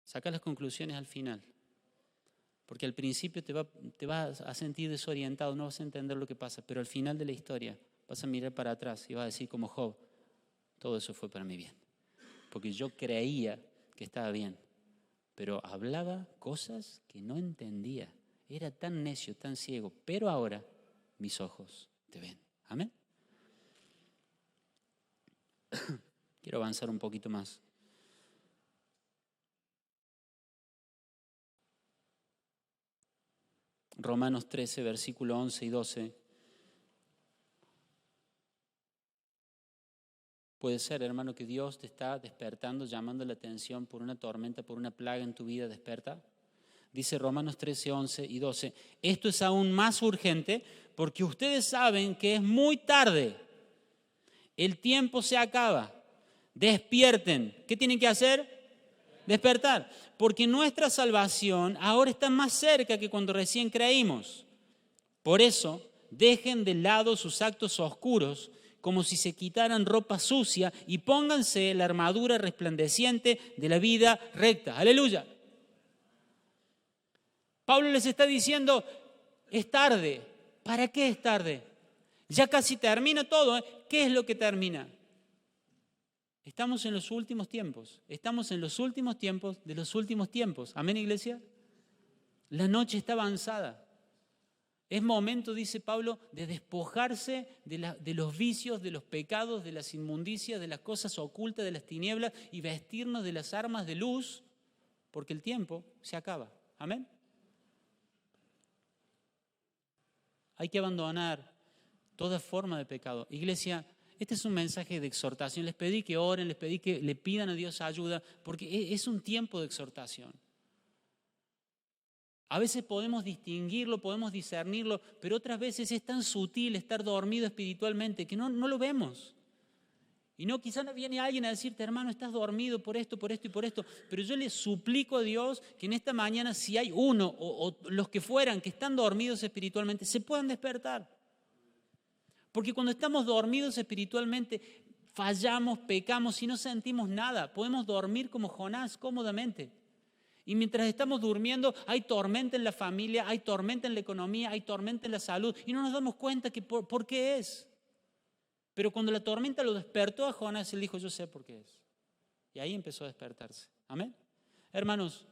Saca las conclusiones al final. Porque al principio te vas a sentir desorientado, no vas a entender lo que pasa, pero al final de la historia vas a mirar para atrás y vas a decir como Job, todo eso fue para mi bien. Porque yo creía que estaba bien, pero hablaba cosas que no entendía. Era tan necio, tan ciego, pero ahora mis ojos te ven. Amén. Quiero avanzar un poquito más. Romanos 13, versículo 11 y 12. Puede ser, hermano, que Dios te está despertando, llamando la atención por una tormenta, por una plaga en tu vida, desperta. Dice Romanos 13, 11 y 12. Esto es aún más urgente porque ustedes saben que es muy tarde. El tiempo se acaba. Despierten. ¿Qué tienen que hacer? Despertar, porque nuestra salvación ahora está más cerca que cuando recién creímos. Por eso, dejen de lado sus actos oscuros, como si se quitaran ropa sucia, y pónganse la armadura resplandeciente de la vida recta. ¡Aleluya! Pablo les está diciendo, es tarde. ¿Para qué es tarde? Ya casi termina todo, ¿eh? ¿Qué es lo que termina? Estamos en los últimos tiempos. Estamos en los últimos tiempos de los últimos tiempos. ¿Amén, iglesia? La noche está avanzada. Es momento, dice Pablo, de despojarse de los vicios, de los pecados, de las inmundicias, de las cosas ocultas, de las tinieblas y vestirnos de las armas de luz, porque el tiempo se acaba. ¿Amén? Hay que abandonar toda forma de pecado. Iglesia, este es un mensaje de exhortación. Les pedí que oren, les pedí que le pidan a Dios ayuda, porque es un tiempo de exhortación. A veces podemos distinguirlo, podemos discernirlo, pero otras veces es tan sutil estar dormido espiritualmente que no lo vemos. Y no, quizás no viene alguien a decirte, hermano, estás dormido por esto y por esto. Pero yo le suplico a Dios que en esta mañana, si hay uno o los que fueran que están dormidos espiritualmente, se puedan despertar. Porque cuando estamos dormidos espiritualmente, fallamos, pecamos y no sentimos nada. Podemos dormir como Jonás cómodamente. Y mientras estamos durmiendo, hay tormenta en la familia, hay tormenta en la economía, hay tormenta en la salud. Y no nos damos cuenta que por qué es. Pero cuando la tormenta lo despertó a Jonás, él dijo, yo sé por qué es. Y ahí empezó a despertarse. Amén. Hermanos,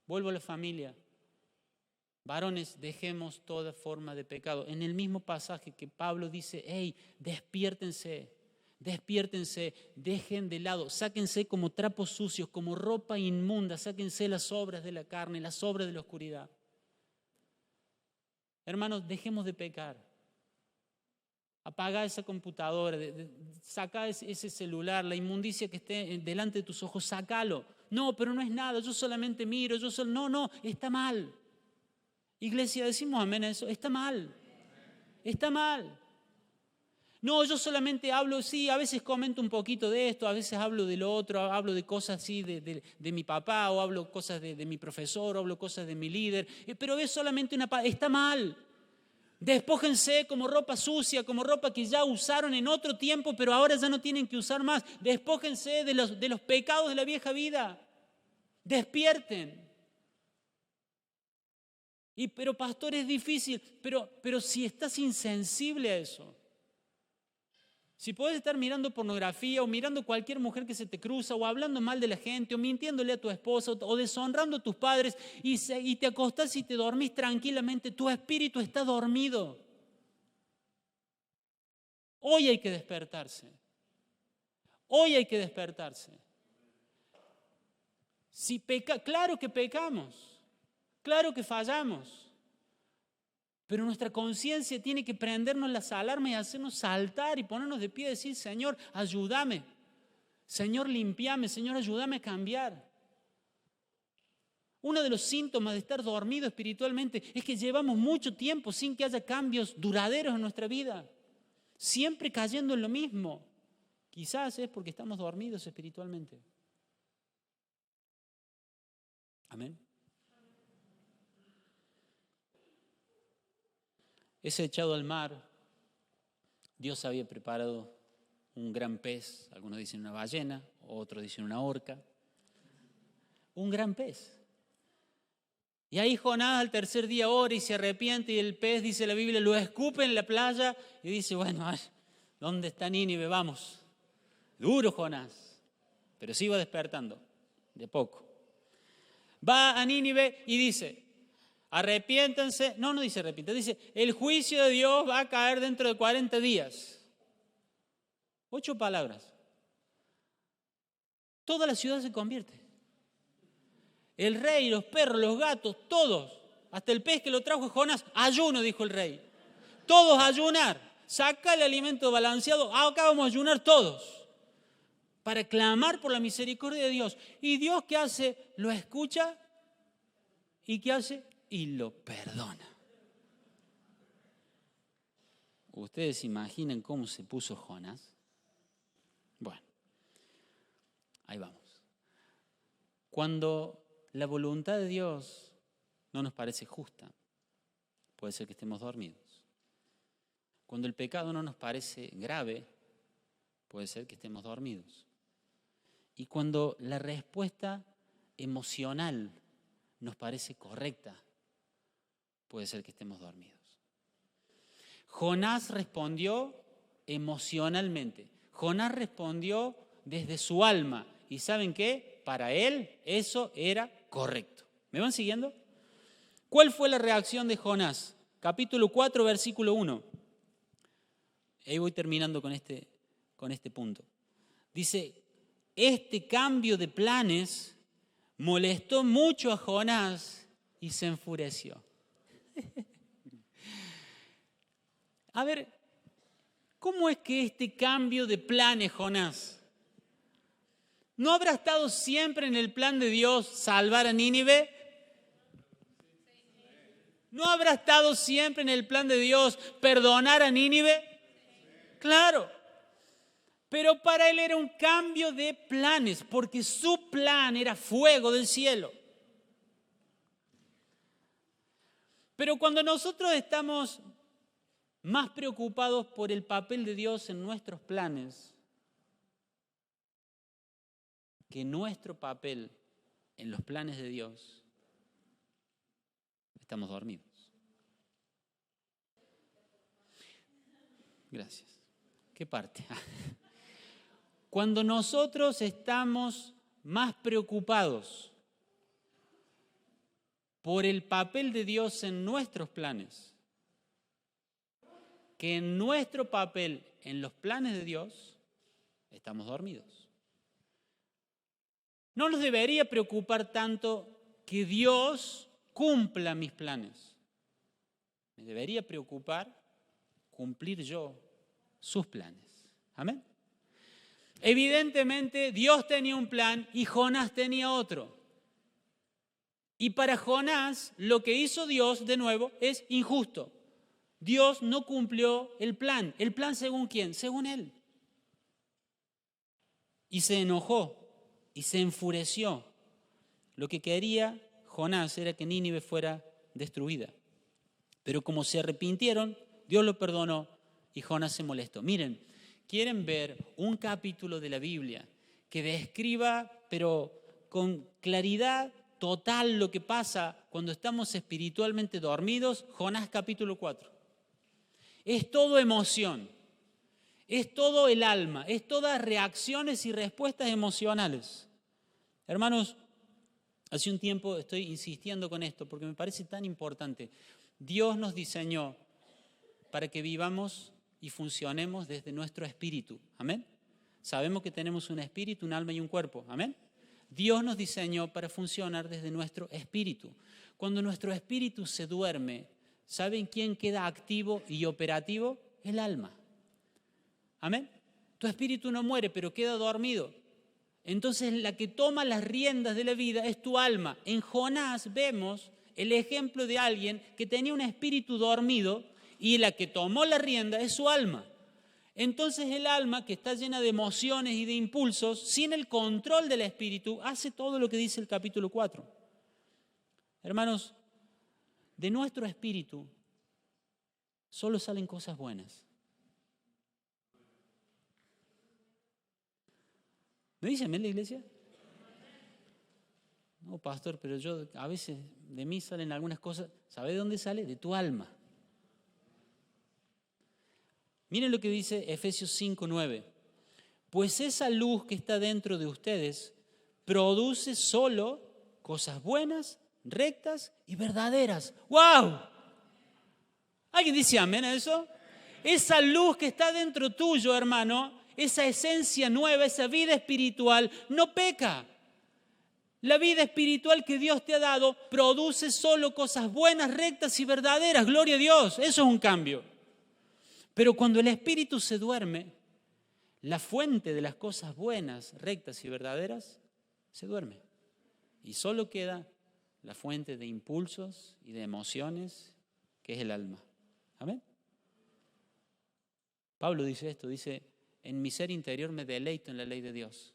vuelvo a la familia. Varones, dejemos toda forma de pecado. En el mismo pasaje que Pablo dice, hey, despiértense, dejen de lado, sáquense como trapos sucios, como ropa inmunda, sáquense las obras de la carne, las obras de la oscuridad. Hermanos, dejemos de pecar. Apaga esa computadora, saca ese celular, la inmundicia que esté delante de tus ojos, sácalo. No, pero no es nada, yo solamente miro, no, está mal. Iglesia, decimos amén a eso, está mal. No, yo solamente hablo, sí, a veces comento un poquito de esto, a veces hablo de lo otro, hablo de cosas así de mi papá, o hablo cosas de mi profesor, o hablo cosas de mi líder, pero es solamente está mal. Despójense como ropa sucia, como ropa que ya usaron en otro tiempo, pero ahora ya no tienen que usar más. Despójense de los pecados de la vieja vida. Despierten. Pero pastor, es difícil, pero si estás insensible a eso, si puedes estar mirando pornografía o mirando cualquier mujer que se te cruza o hablando mal de la gente o mintiéndole a tu esposa o deshonrando a tus padres y te acostás y te dormís tranquilamente, tu espíritu está dormido. Hoy hay que despertarse. Claro que pecamos. Claro que fallamos, pero nuestra conciencia tiene que prendernos las alarmas y hacernos saltar y ponernos de pie y decir, Señor, ayúdame, Señor, limpiame, Señor, ayúdame a cambiar. Uno de los síntomas de estar dormido espiritualmente es que llevamos mucho tiempo sin que haya cambios duraderos en nuestra vida, siempre cayendo en lo mismo. Quizás es porque estamos dormidos espiritualmente. Amén. Ese echado al mar, Dios había preparado un gran pez, algunos dicen una ballena, otros dicen una orca, un gran pez. Y ahí Jonás al tercer día ora y se arrepiente y el pez, dice la Biblia, lo escupe en la playa y dice, bueno, ¿dónde está Nínive? Vamos. Duro Jonás, pero se iba despertando, de poco. Va a Nínive y dice, arrepiéntanse. No dice arrepiéntanse, dice, el juicio de Dios va a caer dentro de 40 días. 8 palabras. Toda la ciudad se convierte. El rey, los perros, los gatos, todos, hasta el pez que lo trajo Jonás, ayuno, dijo el rey. Todos a ayunar, saca el alimento balanceado, acá vamos a ayunar todos, para clamar por la misericordia de Dios. ¿Y Dios qué hace? Lo escucha, ¿y qué hace? Y lo perdona. ¿Ustedes se imaginan cómo se puso Jonás? Bueno, ahí vamos. Cuando la voluntad de Dios no nos parece justa, puede ser que estemos dormidos. Cuando el pecado no nos parece grave, puede ser que estemos dormidos. Y cuando la respuesta emocional nos parece correcta, puede ser que estemos dormidos. Jonás respondió emocionalmente. Jonás respondió desde su alma. ¿Y saben qué? Para él eso era correcto. ¿Me van siguiendo? ¿Cuál fue la reacción de Jonás? Capítulo 4, versículo 1. Ahí voy terminando con este punto. Dice, este cambio de planes molestó mucho a Jonás y se enfureció. A ver, ¿cómo es que este cambio de planes, Jonás? ¿No habrá estado siempre en el plan de Dios salvar a Nínive? ¿No habrá estado siempre en el plan de Dios perdonar a Nínive? Claro. Pero para él era un cambio de planes, porque su plan era fuego del cielo. Pero cuando nosotros estamos más preocupados por el papel de Dios en nuestros planes que nuestro papel en los planes de Dios, estamos dormidos. Gracias. ¿Qué parte? Cuando nosotros estamos más preocupados por el papel de Dios en nuestros planes que en nuestro papel en los planes de Dios, estamos dormidos. No nos debería preocupar tanto que Dios cumpla mis planes. Me debería preocupar cumplir yo sus planes. Amén. Evidentemente Dios tenía un plan y Jonás tenía otro. Y para Jonás lo que hizo Dios de nuevo es injusto. Dios no cumplió el plan. ¿El plan según quién? Según él. Y se enojó y se enfureció. Lo que quería Jonás era que Nínive fuera destruida. Pero como se arrepintieron, Dios lo perdonó y Jonás se molestó. Miren, ¿quieren ver un capítulo de la Biblia que describa, pero con claridad total, lo que pasa cuando estamos espiritualmente dormidos? Jonás capítulo 4. Es todo emoción, es todo el alma, es todas reacciones y respuestas emocionales. Hermanos, hace un tiempo estoy insistiendo con esto porque me parece tan importante. Dios nos diseñó para que vivamos y funcionemos desde nuestro espíritu. ¿Amén? Sabemos que tenemos un espíritu, un alma y un cuerpo. ¿Amén? Dios nos diseñó para funcionar desde nuestro espíritu. Cuando nuestro espíritu se duerme, ¿saben quién queda activo y operativo? El alma. ¿Amén? Tu espíritu no muere, pero queda dormido. Entonces la que toma las riendas de la vida es tu alma. En Jonás vemos el ejemplo de alguien que tenía un espíritu dormido y la que tomó la rienda es su alma. Entonces el alma, que está llena de emociones y de impulsos, sin el control del espíritu, hace todo lo que dice el capítulo 4. Hermanos, de nuestro espíritu solo salen cosas buenas. ¿Me dice amén la iglesia? No, pastor, pero yo a veces de mí salen algunas cosas. ¿Sabe de dónde sale? De tu alma. Miren lo que dice Efesios 5:9. Pues esa luz que está dentro de ustedes produce solo cosas buenas, rectas y verdaderas. ¡Wow! ¿Alguien dice amén a eso? Esa luz que está dentro tuyo, hermano, esa esencia nueva, esa vida espiritual, no peca. La vida espiritual que Dios te ha dado produce solo cosas buenas, rectas y verdaderas. Gloria a Dios, eso es un cambio. Pero cuando el espíritu se duerme, la fuente de las cosas buenas, rectas y verdaderas se duerme. Y solo queda la fuente de impulsos y de emociones, que es el alma. ¿Amén? Pablo dice esto, dice, en mi ser interior me deleito en la ley de Dios.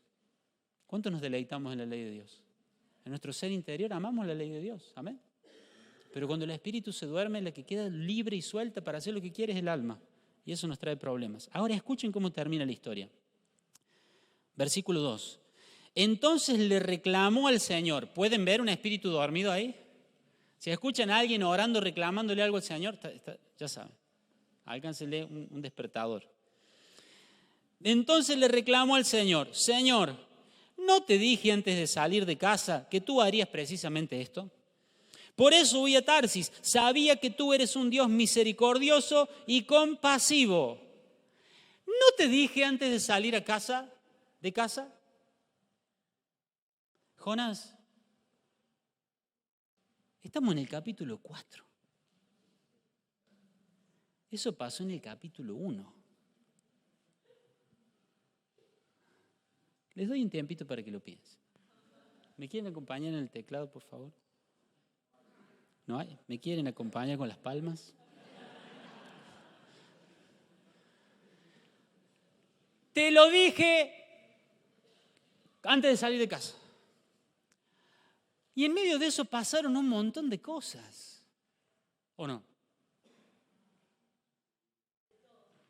¿Cuánto nos deleitamos en la ley de Dios? En nuestro ser interior amamos la ley de Dios. Amén. Pero cuando el espíritu se duerme, la que queda libre y suelta para hacer lo que quiere es el alma. Y eso nos trae problemas. Ahora escuchen cómo termina la historia. Versículo 2. Entonces le reclamó al Señor. ¿Pueden ver un espíritu dormido ahí? Si escuchan a alguien orando, reclamándole algo al Señor, ya saben. Alcáncenle un despertador. Entonces le reclamó al Señor. Señor, ¿no te dije antes de salir de casa que tú harías precisamente esto? Por eso huí a Tarsis. Sabía que tú eres un Dios misericordioso y compasivo. ¿No te dije antes de salir de casa? Jonás, estamos en el capítulo 4. Eso pasó en el capítulo 1. Les doy un tiempito para que lo piensen. ¿Me quieren acompañar en el teclado, por favor? ¿No hay? ¿Me quieren acompañar con las palmas? Te lo dije antes de salir de casa. Y en medio de eso pasaron un montón de cosas. ¿O no?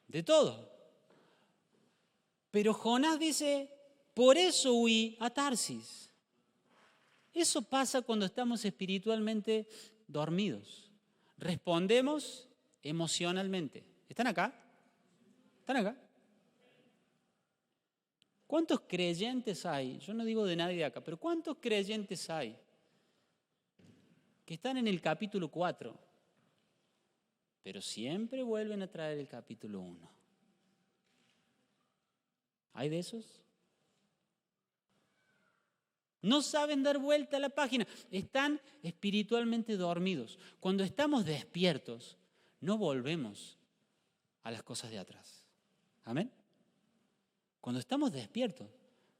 De todo. Pero Jonás dice, por eso huí a Tarsis. Eso pasa cuando estamos espiritualmente dormidos. Respondemos emocionalmente. ¿Están acá? ¿Están acá? ¿Cuántos creyentes hay? Yo no digo de nadie de acá, pero ¿cuántos creyentes hay que están en el capítulo 4, pero siempre vuelven a traer el capítulo 1? ¿Hay de esos? No saben dar vuelta a la página. Están espiritualmente dormidos. Cuando estamos despiertos, no volvemos a las cosas de atrás. ¿Amén? Cuando estamos despiertos,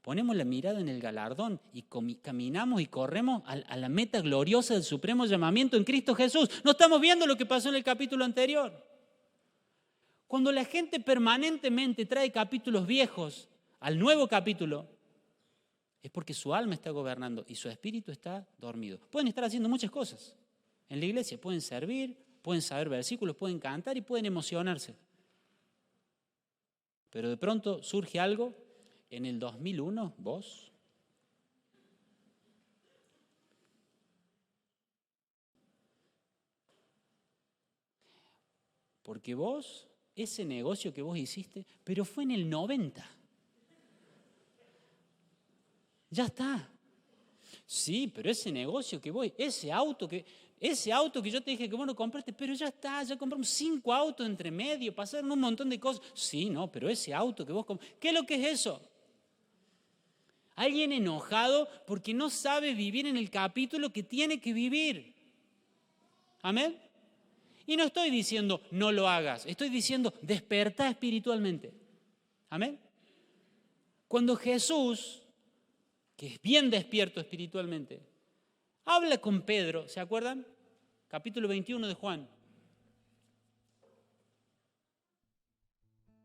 ponemos la mirada en el galardón y caminamos y corremos a la meta gloriosa del supremo llamamiento en Cristo Jesús. No estamos viendo lo que pasó en el capítulo anterior. Cuando la gente permanentemente trae capítulos viejos al nuevo capítulo, es porque su alma está gobernando y su espíritu está dormido. Pueden estar haciendo muchas cosas en la iglesia. Pueden servir, pueden saber versículos, pueden cantar y pueden emocionarse. Pero de pronto surge algo. En el 2001, vos, porque vos, ese negocio que vos hiciste, pero fue en el 90. Ya está. Sí, pero ese negocio que voy, ese auto que yo te dije que vos no compraste, pero ya está, ya compramos 5 autos entre medio, pasaron un montón de cosas. Sí, no, pero ese auto que vos compraste, ¿qué es lo que es eso? Alguien enojado porque no sabe vivir en el capítulo que tiene que vivir. ¿Amén? Y no estoy diciendo no lo hagas, estoy diciendo despertá espiritualmente. ¿Amén? Cuando Jesús que es bien despierto espiritualmente, habla con Pedro, ¿se acuerdan? Capítulo 21 de Juan.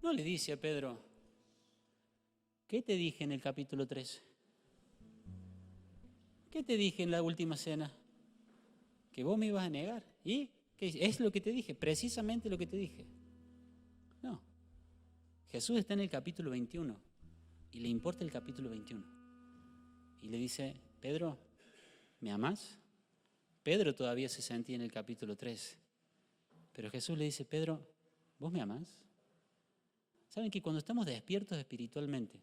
No le dice a Pedro, ¿qué te dije en el capítulo 13? ¿Qué te dije en la última cena? Que vos me ibas a negar. ¿Y qué es lo que te dije? Precisamente lo que te dije. No. Jesús está en el capítulo 21 y le importa el capítulo 21. Y le dice, Pedro, ¿me amás? Pedro todavía se sentía en el capítulo 13. Pero Jesús le dice, Pedro, ¿vos me amás? ¿Saben que cuando estamos despiertos espiritualmente,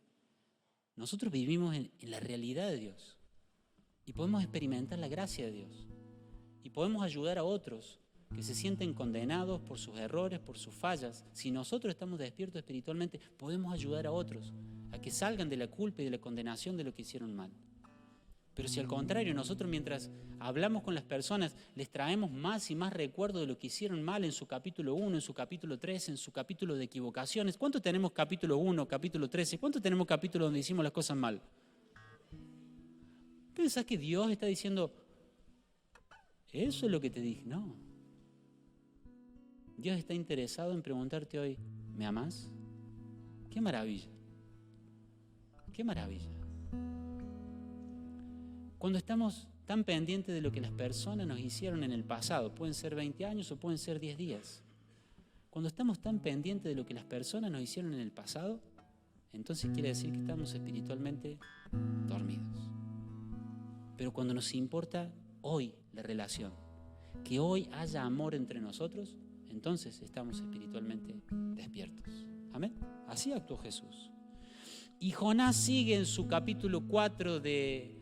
nosotros vivimos en la realidad de Dios y podemos experimentar la gracia de Dios y podemos ayudar a otros que se sienten condenados por sus errores, por sus fallas? Si nosotros estamos despiertos espiritualmente, podemos ayudar a otros a que salgan de la culpa y de la condenación de lo que hicieron mal. Pero si al contrario, nosotros mientras hablamos con las personas, les traemos más y más recuerdos de lo que hicieron mal en su capítulo 1, en su capítulo 3, en su capítulo de equivocaciones. ¿Cuánto tenemos capítulo 1, capítulo 13? ¿Cuánto tenemos capítulo donde hicimos las cosas mal? ¿Pensás que Dios está diciendo, eso es lo que te dije? No. Dios está interesado en preguntarte hoy, ¿me amás? ¡Qué maravilla! ¡Qué maravilla! Cuando estamos tan pendientes de lo que las personas nos hicieron en el pasado, pueden ser 20 años o pueden ser 10 días. Cuando estamos tan pendientes de lo que las personas nos hicieron en el pasado, entonces quiere decir que estamos espiritualmente dormidos. Pero cuando nos importa hoy la relación, que hoy haya amor entre nosotros, entonces estamos espiritualmente despiertos. Amén. Así actuó Jesús. Y Jonás sigue en su capítulo 4 de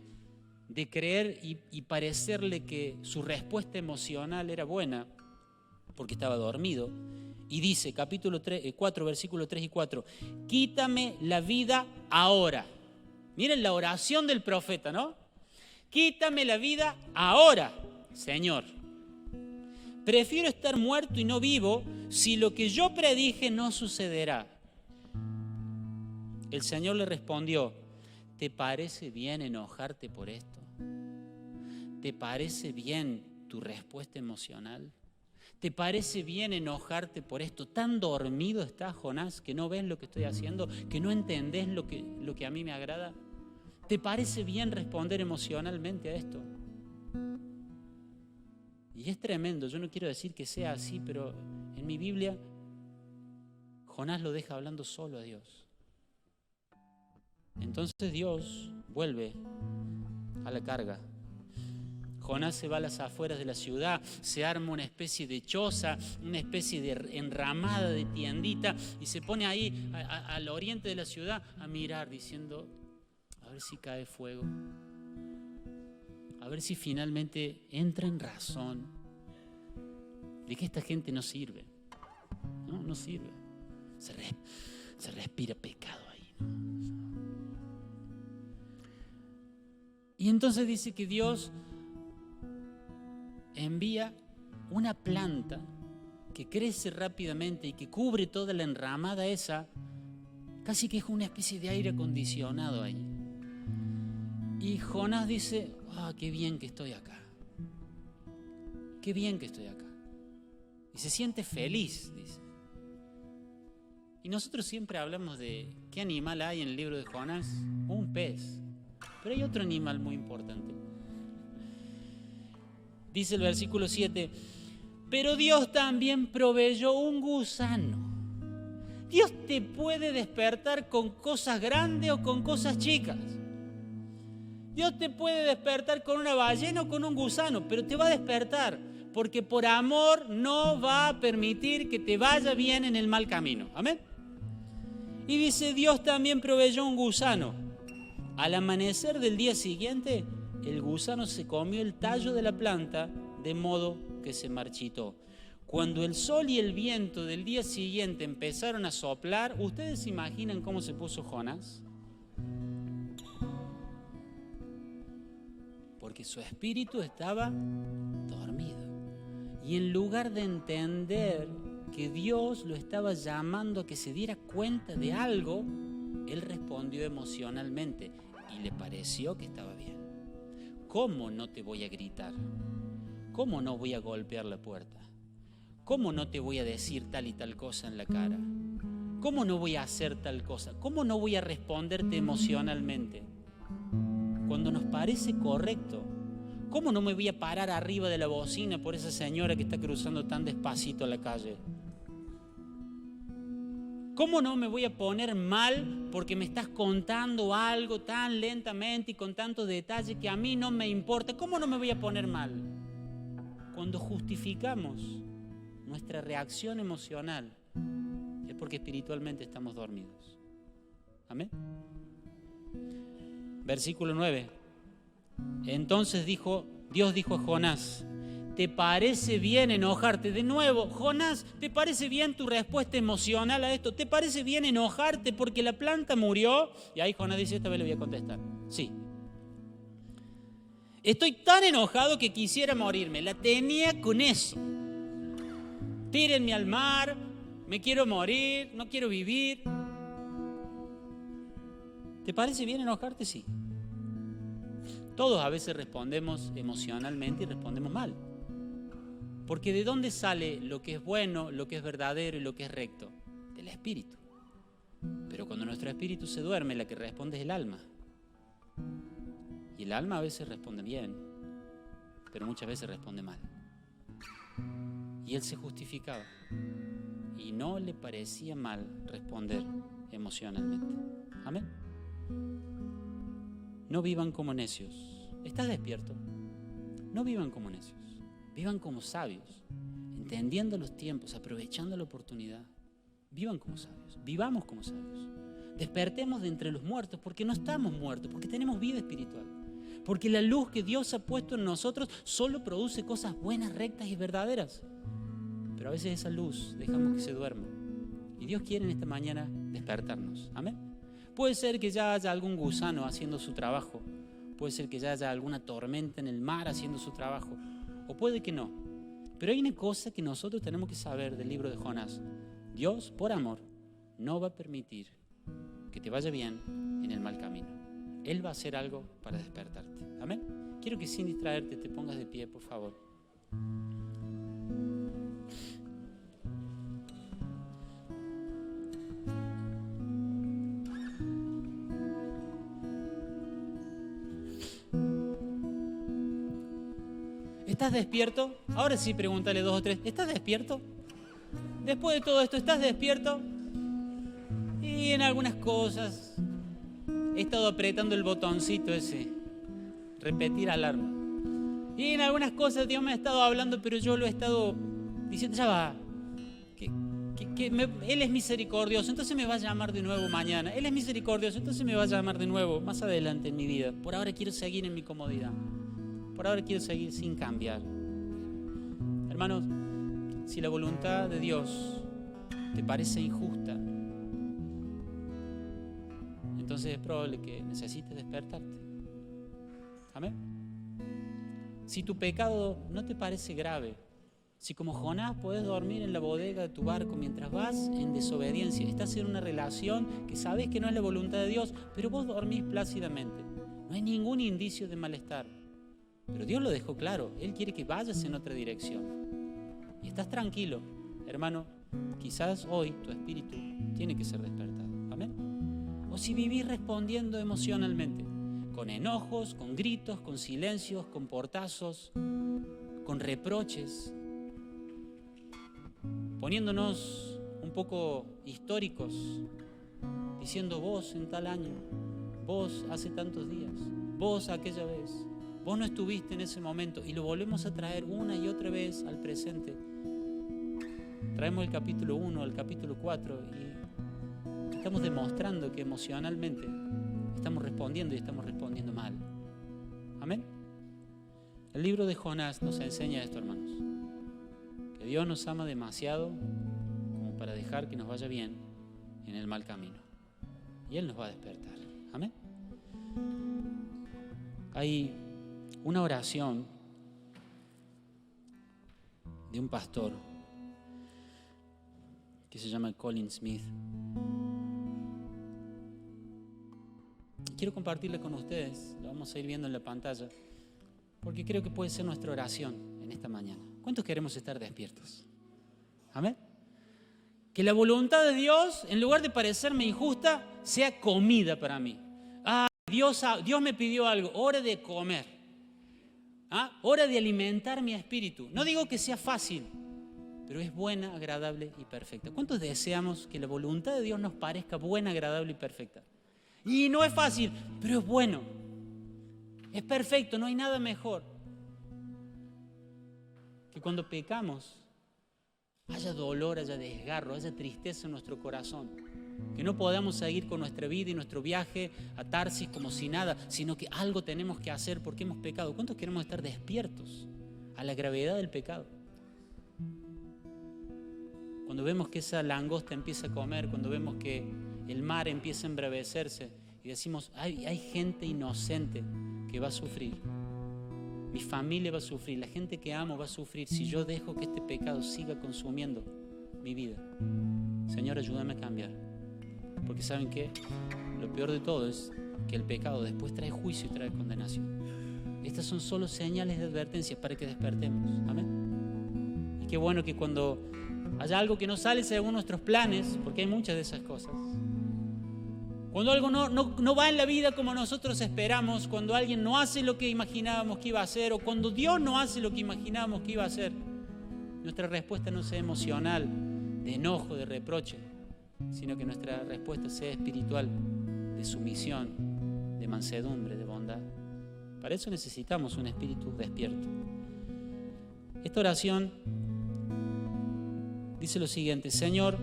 creer y parecerle que su respuesta emocional era buena, porque estaba dormido, y dice, capítulo 4, versículos 3 y 4, quítame la vida ahora. Miren la oración del profeta, ¿no? Quítame la vida ahora, Señor. Prefiero estar muerto y no vivo si lo que yo predije no sucederá. El Señor le respondió, ¿te parece bien enojarte por esto? ¿Te parece bien tu respuesta emocional? ¿Te parece bien enojarte por esto? ¿Tan dormido estás, Jonás, que no ves lo que estoy haciendo, que no entendés lo que a mí me agrada? ¿Te parece bien responder emocionalmente a esto? Y es tremendo, yo no quiero decir que sea así, pero en mi Biblia, Jonás lo deja hablando solo a Dios. Entonces Dios vuelve a la carga. Jonás se va a las afueras de la ciudad, se arma una especie de choza, una especie de enramada de tiendita y se pone ahí al oriente de la ciudad a mirar diciendo, a ver si cae fuego, a ver si finalmente entra en razón de que esta gente no sirve, no sirve, se respira pecado ahí, ¿no? Y entonces dice que Dios envía una planta que crece rápidamente y que cubre toda la enramada esa, casi que es una especie de aire acondicionado ahí. Y Jonás dice, qué bien que estoy acá, qué bien que estoy acá. Y se siente feliz, dice. Y nosotros siempre hablamos de qué animal hay en el libro de Jonás, un pez. Pero hay otro animal muy importante. Dice el versículo 7, pero Dios también proveyó un gusano. Dios te puede despertar con cosas grandes o con cosas chicas. Dios te puede despertar con una ballena o con un gusano, pero te va a despertar, porque por amor no va a permitir que te vaya bien en el mal camino. Amén. Y dice, Dios también proveyó un gusano. Al amanecer del día siguiente, el gusano se comió el tallo de la planta, de modo que se marchitó. Cuando el sol y el viento del día siguiente empezaron a soplar, ¿ustedes se imaginan cómo se puso Jonás? Porque su espíritu estaba dormido. Y en lugar de entender que Dios lo estaba llamando a que se diera cuenta de algo, él respondió emocionalmente. y le pareció que estaba bien. ¿Cómo no te voy a gritar? ¿Cómo no voy a golpear la puerta? ¿Cómo no te voy a decir tal y tal cosa en la cara? ¿Cómo no voy a hacer tal cosa? ¿Cómo no voy a responderte emocionalmente? Cuando nos parece correcto, ¿cómo no me voy a parar arriba de la bocina por esa señora que está cruzando tan despacito la calle? ¿Cómo no me voy a poner mal porque me estás contando algo tan lentamente y con tanto detalle que a mí no me importa? ¿Cómo no me voy a poner mal? Cuando justificamos nuestra reacción emocional es porque espiritualmente estamos dormidos. Amén. Versículo 9. Entonces Dios dijo a Jonás: ¿te parece bien enojarte? De nuevo, Jonás, ¿te parece bien tu respuesta emocional a esto? ¿Te parece bien enojarte porque la planta murió? Y ahí Jonás dice, esta vez le voy a contestar, sí. Estoy tan enojado que quisiera morirme. La tenía con eso. Tírenme al mar, me quiero morir, no quiero vivir. ¿Te parece bien enojarte? Sí. Todos a veces respondemos emocionalmente y respondemos mal. Porque ¿de dónde sale lo que es bueno, lo que es verdadero y lo que es recto? Del espíritu. Pero cuando nuestro espíritu se duerme, la que responde es el alma. Y el alma a veces responde bien, pero muchas veces responde mal. Y él se justificaba. Y no le parecía mal responder emocionalmente. Amén. No vivan como necios. ¿Estás despierto? No vivan como necios. Vivan como sabios, entendiendo los tiempos, aprovechando la oportunidad. Vivan como sabios, vivamos como sabios. Despertemos de entre los muertos, porque no estamos muertos, porque tenemos vida espiritual. Porque la luz que Dios ha puesto en nosotros solo produce cosas buenas, rectas y verdaderas. Pero a veces esa luz dejamos que se duerma. Y Dios quiere en esta mañana despertarnos. Amén. Puede ser que ya haya algún gusano haciendo su trabajo. Puede ser que ya haya alguna tormenta en el mar haciendo su trabajo. O puede que no. Pero hay una cosa que nosotros tenemos que saber del libro de Jonás. Dios, por amor, no va a permitir que te vaya bien en el mal camino. Él va a hacer algo para despertarte. Amén. Quiero que sin distraerte te pongas de pie, por favor. ¿Estás despierto? Ahora sí, pregúntale 2 o 3. ¿Estás despierto? Después de todo esto, ¿estás despierto? Y en algunas cosas he estado apretando el botoncito ese, repetir alarma. Y en algunas cosas Dios me ha estado hablando, pero yo lo he estado diciendo, ya va, Él es misericordioso, entonces me va a llamar de nuevo mañana. Él es misericordioso, entonces me va a llamar de nuevo más adelante en mi vida. Por ahora quiero seguir en mi comodidad. Por ahora quiero seguir sin cambiar. Hermanos, si la voluntad de Dios te parece injusta, entonces es probable que necesites despertarte. Amén. Si tu pecado no te parece grave, si como Jonás puedes dormir en la bodega de tu barco mientras vas en desobediencia, estás en una relación que sabes que no es la voluntad de Dios, pero vos dormís plácidamente, no hay ningún indicio de malestar. Pero Dios lo dejó claro, Él quiere que vayas en otra dirección. Y estás tranquilo, hermano, quizás hoy tu espíritu tiene que ser despertado. Amén. O si vivís respondiendo emocionalmente, con enojos, con gritos, con silencios, con portazos, con reproches, poniéndonos un poco históricos, diciendo vos en tal año, vos hace tantos días, vos aquella vez. Vos no estuviste en ese momento y lo volvemos a traer una y otra vez al presente. Traemos el capítulo 1 al capítulo 4 y estamos demostrando que emocionalmente estamos respondiendo y estamos respondiendo mal. Amén. El libro de Jonás nos enseña esto, hermanos. Que Dios nos ama demasiado como para dejar que nos vaya bien en el mal camino. Y Él nos va a despertar. Amén. Hay una oración de un pastor que se llama Colin Smith. quiero compartirle con ustedes, lo vamos a ir viendo en la pantalla, porque creo que puede ser nuestra oración en esta mañana. ¿Cuántos queremos estar despiertos? Amén. Que la voluntad de Dios, en lugar de parecerme injusta, sea comida para mí. Dios me pidió algo, hora de comer. Hora de alimentar mi espíritu. No digo que sea fácil, pero es buena, agradable y perfecta. ¿Cuántos deseamos que la voluntad de Dios nos parezca buena, agradable y perfecta? Y no es fácil, pero es bueno. Es perfecto, no hay nada mejor que cuando pecamos haya dolor, haya desgarro, haya tristeza en nuestro corazón. Que no podamos seguir con nuestra vida y nuestro viaje a Tarsis como si nada, sino que algo tenemos que hacer porque hemos pecado. ¿Cuántos queremos estar despiertos a la gravedad del pecado? Cuando vemos que esa langosta empieza a comer, cuando vemos que el mar empieza a embravecerse y decimos, hay gente inocente que va a sufrir. Mi familia va a sufrir, la gente que amo va a sufrir si yo dejo que este pecado siga consumiendo mi vida. Señor, ayúdame a cambiar. Porque ¿saben qué? Lo peor de todo es que el pecado después trae juicio y trae condenación. Estas son solo señales de advertencia para que despertemos. Amén. Y qué bueno que cuando haya algo que no sale según nuestros planes, porque hay muchas de esas cosas, cuando algo no va en la vida como nosotros esperamos, cuando alguien no hace lo que imaginábamos que iba a hacer, o cuando Dios no hace lo que imaginábamos que iba a hacer, nuestra respuesta no sea emocional, de enojo, de reproche, sino que nuestra respuesta sea espiritual, de sumisión, de mansedumbre, de bondad. Para eso necesitamos un espíritu despierto. Esta oración dice lo siguiente: Señor,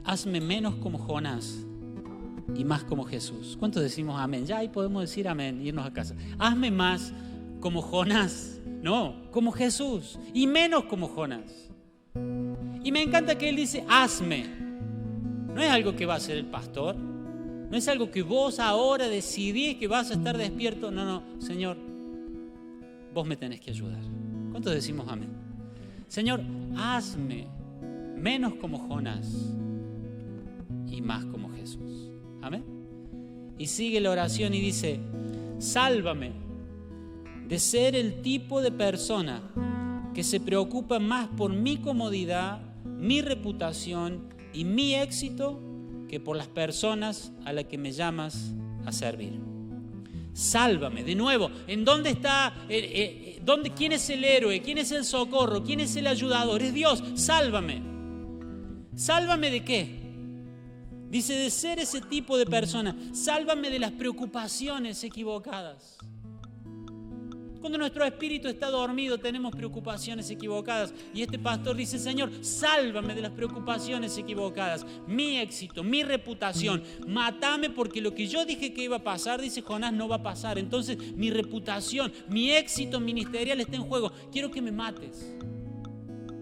hazme menos como Jonás y más como Jesús. ¿Cuántos decimos amén? Ya ahí podemos decir amén e irnos a casa. Hazme más como Jonás, no, como Jesús, y menos como Jonás. Y me encanta que él dice, hazme. No es algo que va a hacer el pastor, no es algo que vos ahora decidís que vas a estar despierto. No, Señor, vos me tenés que ayudar. ¿Cuántos decimos amén? Señor, hazme menos como Jonás y más como Jesús. Amén. Y sigue la oración y dice, sálvame de ser el tipo de persona que se preocupa más por mi comodidad, mi reputación y mi éxito que por las personas a las que me llamas a servir. Sálvame. De nuevo, ¿en dónde está? ¿Quién es el héroe? ¿Quién es el socorro? ¿Quién es el ayudador? Es Dios. Sálvame. ¿Sálvame de qué? Dice, de ser ese tipo de persona. Sálvame de las preocupaciones equivocadas. Cuando nuestro espíritu está dormido, tenemos preocupaciones equivocadas. Y este pastor dice, Señor, sálvame de las preocupaciones equivocadas. Mi éxito, mi reputación. Mátame porque lo que yo dije que iba a pasar, dice Jonás, no va a pasar. Entonces, mi reputación, mi éxito ministerial está en juego. Quiero que me mates.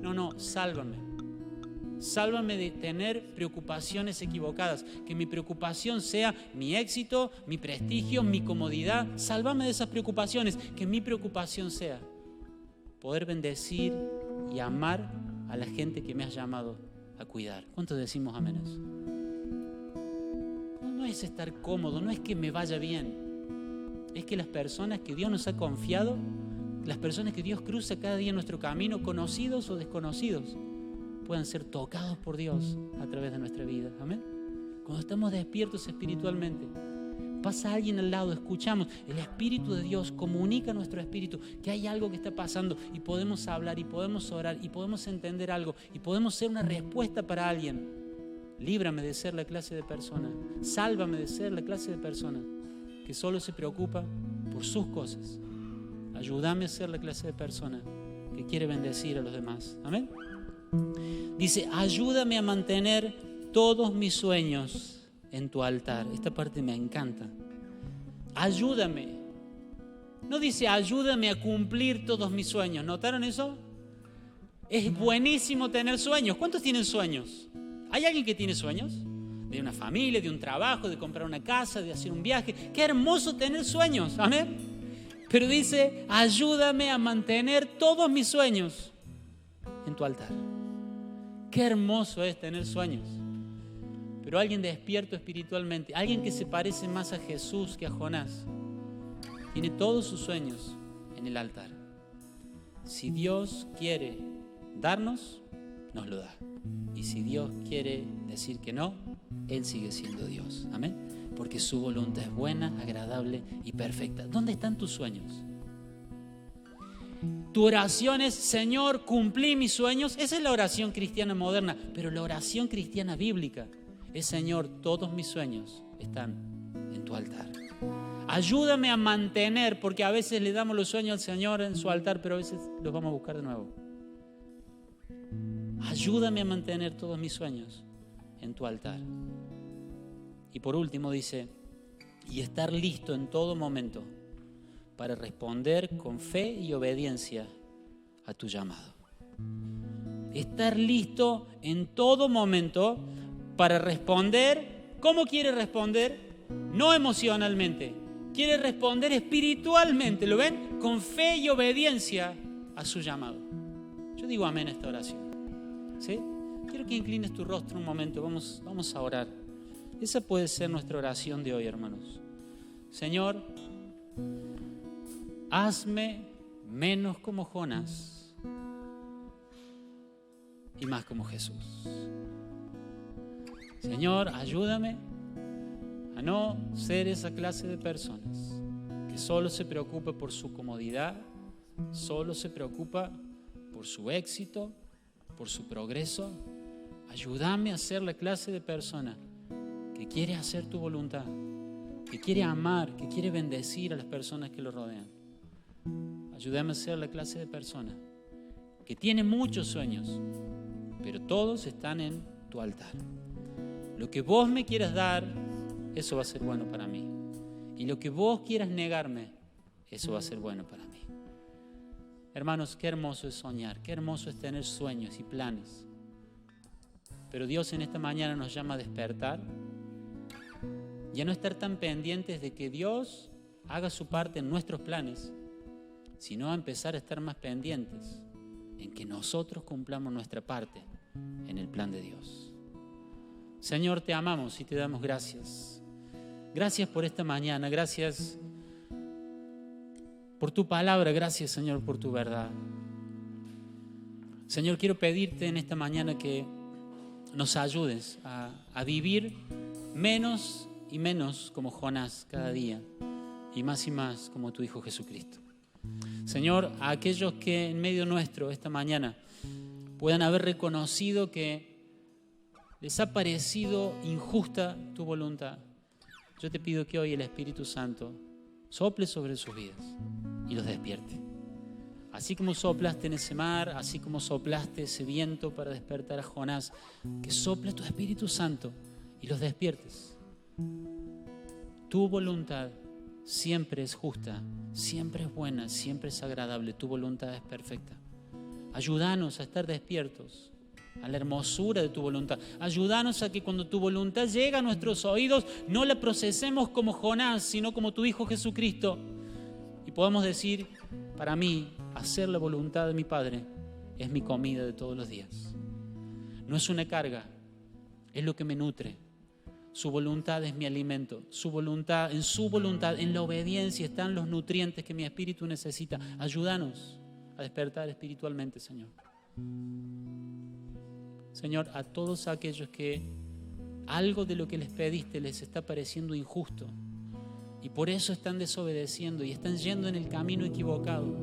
No, sálvame. Sálvame de tener preocupaciones equivocadas. Que mi preocupación sea mi éxito, mi prestigio, mi comodidad. Sálvame de esas preocupaciones. Que mi preocupación sea poder bendecir y amar a la gente que me has llamado a cuidar. ¿Cuántos decimos amén a eso? No es estar cómodo, no es que me vaya bien. Es que las personas que Dios nos ha confiado, las personas que Dios cruza cada día en nuestro camino, conocidos o desconocidos, puedan ser tocados por Dios a través de nuestra vida. Amén. Cuando estamos despiertos espiritualmente, pasa alguien al lado, escuchamos, el Espíritu de Dios comunica a nuestro espíritu que hay algo que está pasando y podemos hablar y podemos orar y podemos entender algo y podemos ser una respuesta para alguien. Líbrame de ser la clase de persona, sálvame de ser la clase de persona que solo se preocupa por sus cosas. Ayúdame a ser la clase de persona que quiere bendecir a los demás. Amén. Dice, ayúdame a mantener todos mis sueños en tu altar. Esta parte me encanta. Ayúdame. No dice, ayúdame a cumplir todos mis sueños. ¿Notaron eso? Es buenísimo tener sueños. ¿Cuántos tienen sueños? ¿Hay alguien que tiene sueños? De una familia, de un trabajo, de comprar una casa, de hacer un viaje. Qué hermoso tener sueños. Amén. Pero dice, ayúdame a mantener todos mis sueños en tu altar. Qué hermoso es tener sueños. pero alguien despierto espiritualmente, alguien que se parece más a Jesús que a Jonás, tiene todos sus sueños en el altar. Si Dios quiere darnos, nos lo da. Y si Dios quiere decir que no, Él sigue siendo Dios. Amén. Porque su voluntad es buena, agradable y perfecta. ¿Dónde están tus sueños? Tu oración es: Señor, cumplí mis sueños. Esa es la oración cristiana moderna. Pero la oración cristiana bíblica es: Señor, todos mis sueños están en tu altar. Ayúdame a mantener, porque a veces le damos los sueños al Señor en su altar, pero a veces los vamos a buscar de nuevo. Ayúdame a mantener todos mis sueños en tu altar. Y por último dice: y estar listo en todo momento para responder con fe y obediencia a tu llamado. Estar listo en todo momento para responder. ¿Cómo quiere responder? No emocionalmente. Quiere responder espiritualmente. ¿Lo ven? Con fe y obediencia a su llamado. Yo digo amén a esta oración. ¿Sí? Quiero que inclines tu rostro un momento. Vamos a orar. Esa puede ser nuestra oración de hoy, hermanos. Señor, hazme menos como Jonás y más como Jesús. Señor, ayúdame a no ser esa clase de personas que solo se preocupa por su comodidad, solo se preocupa por su éxito, por su progreso. Ayúdame a ser la clase de persona que quiere hacer tu voluntad, que quiere amar, que quiere bendecir a las personas que lo rodean. Ayúdame a ser la clase de persona que tiene muchos sueños, pero todos están en tu altar. Lo que vos me quieras dar, eso va a ser bueno para mí. Y lo que vos quieras negarme, eso va a ser bueno para mí. Hermanos, qué hermoso es soñar, qué hermoso es tener sueños y planes. Pero Dios en esta mañana nos llama a despertar y a no estar tan pendientes de que Dios haga su parte en nuestros planes, sino a empezar a estar más pendientes en que nosotros cumplamos nuestra parte en el plan de Dios. Señor, te amamos y te damos gracias. Gracias por esta mañana, gracias por tu palabra, gracias, Señor, por tu verdad. Señor, quiero pedirte en esta mañana que nos ayudes a vivir menos y menos como Jonás cada día y más como tu Hijo Jesucristo. Señor, a aquellos que en medio nuestro esta mañana puedan haber reconocido que les ha parecido injusta tu voluntad, yo te pido que hoy el Espíritu Santo sople sobre sus vidas y los despierte. Así como soplaste en ese mar, así como soplaste ese viento para despertar a Jonás, que sople tu Espíritu Santo y los despiertes. Tu voluntad siempre es justa, siempre es buena, siempre es agradable. Tu voluntad es perfecta. Ayúdanos a estar despiertos a la hermosura de tu voluntad. Ayúdanos a que cuando tu voluntad llega a nuestros oídos, no la procesemos como Jonás, sino como tu Hijo Jesucristo. Y podamos decir: para mí, hacer la voluntad de mi Padre es mi comida de todos los días. No es una carga, es lo que me nutre. Su voluntad es mi alimento. Su voluntad, en la obediencia están los nutrientes que mi espíritu necesita. Ayúdanos a despertar espiritualmente, Señor. Señor, a todos aquellos que algo de lo que les pediste les está pareciendo injusto y por eso están desobedeciendo y están yendo en el camino equivocado,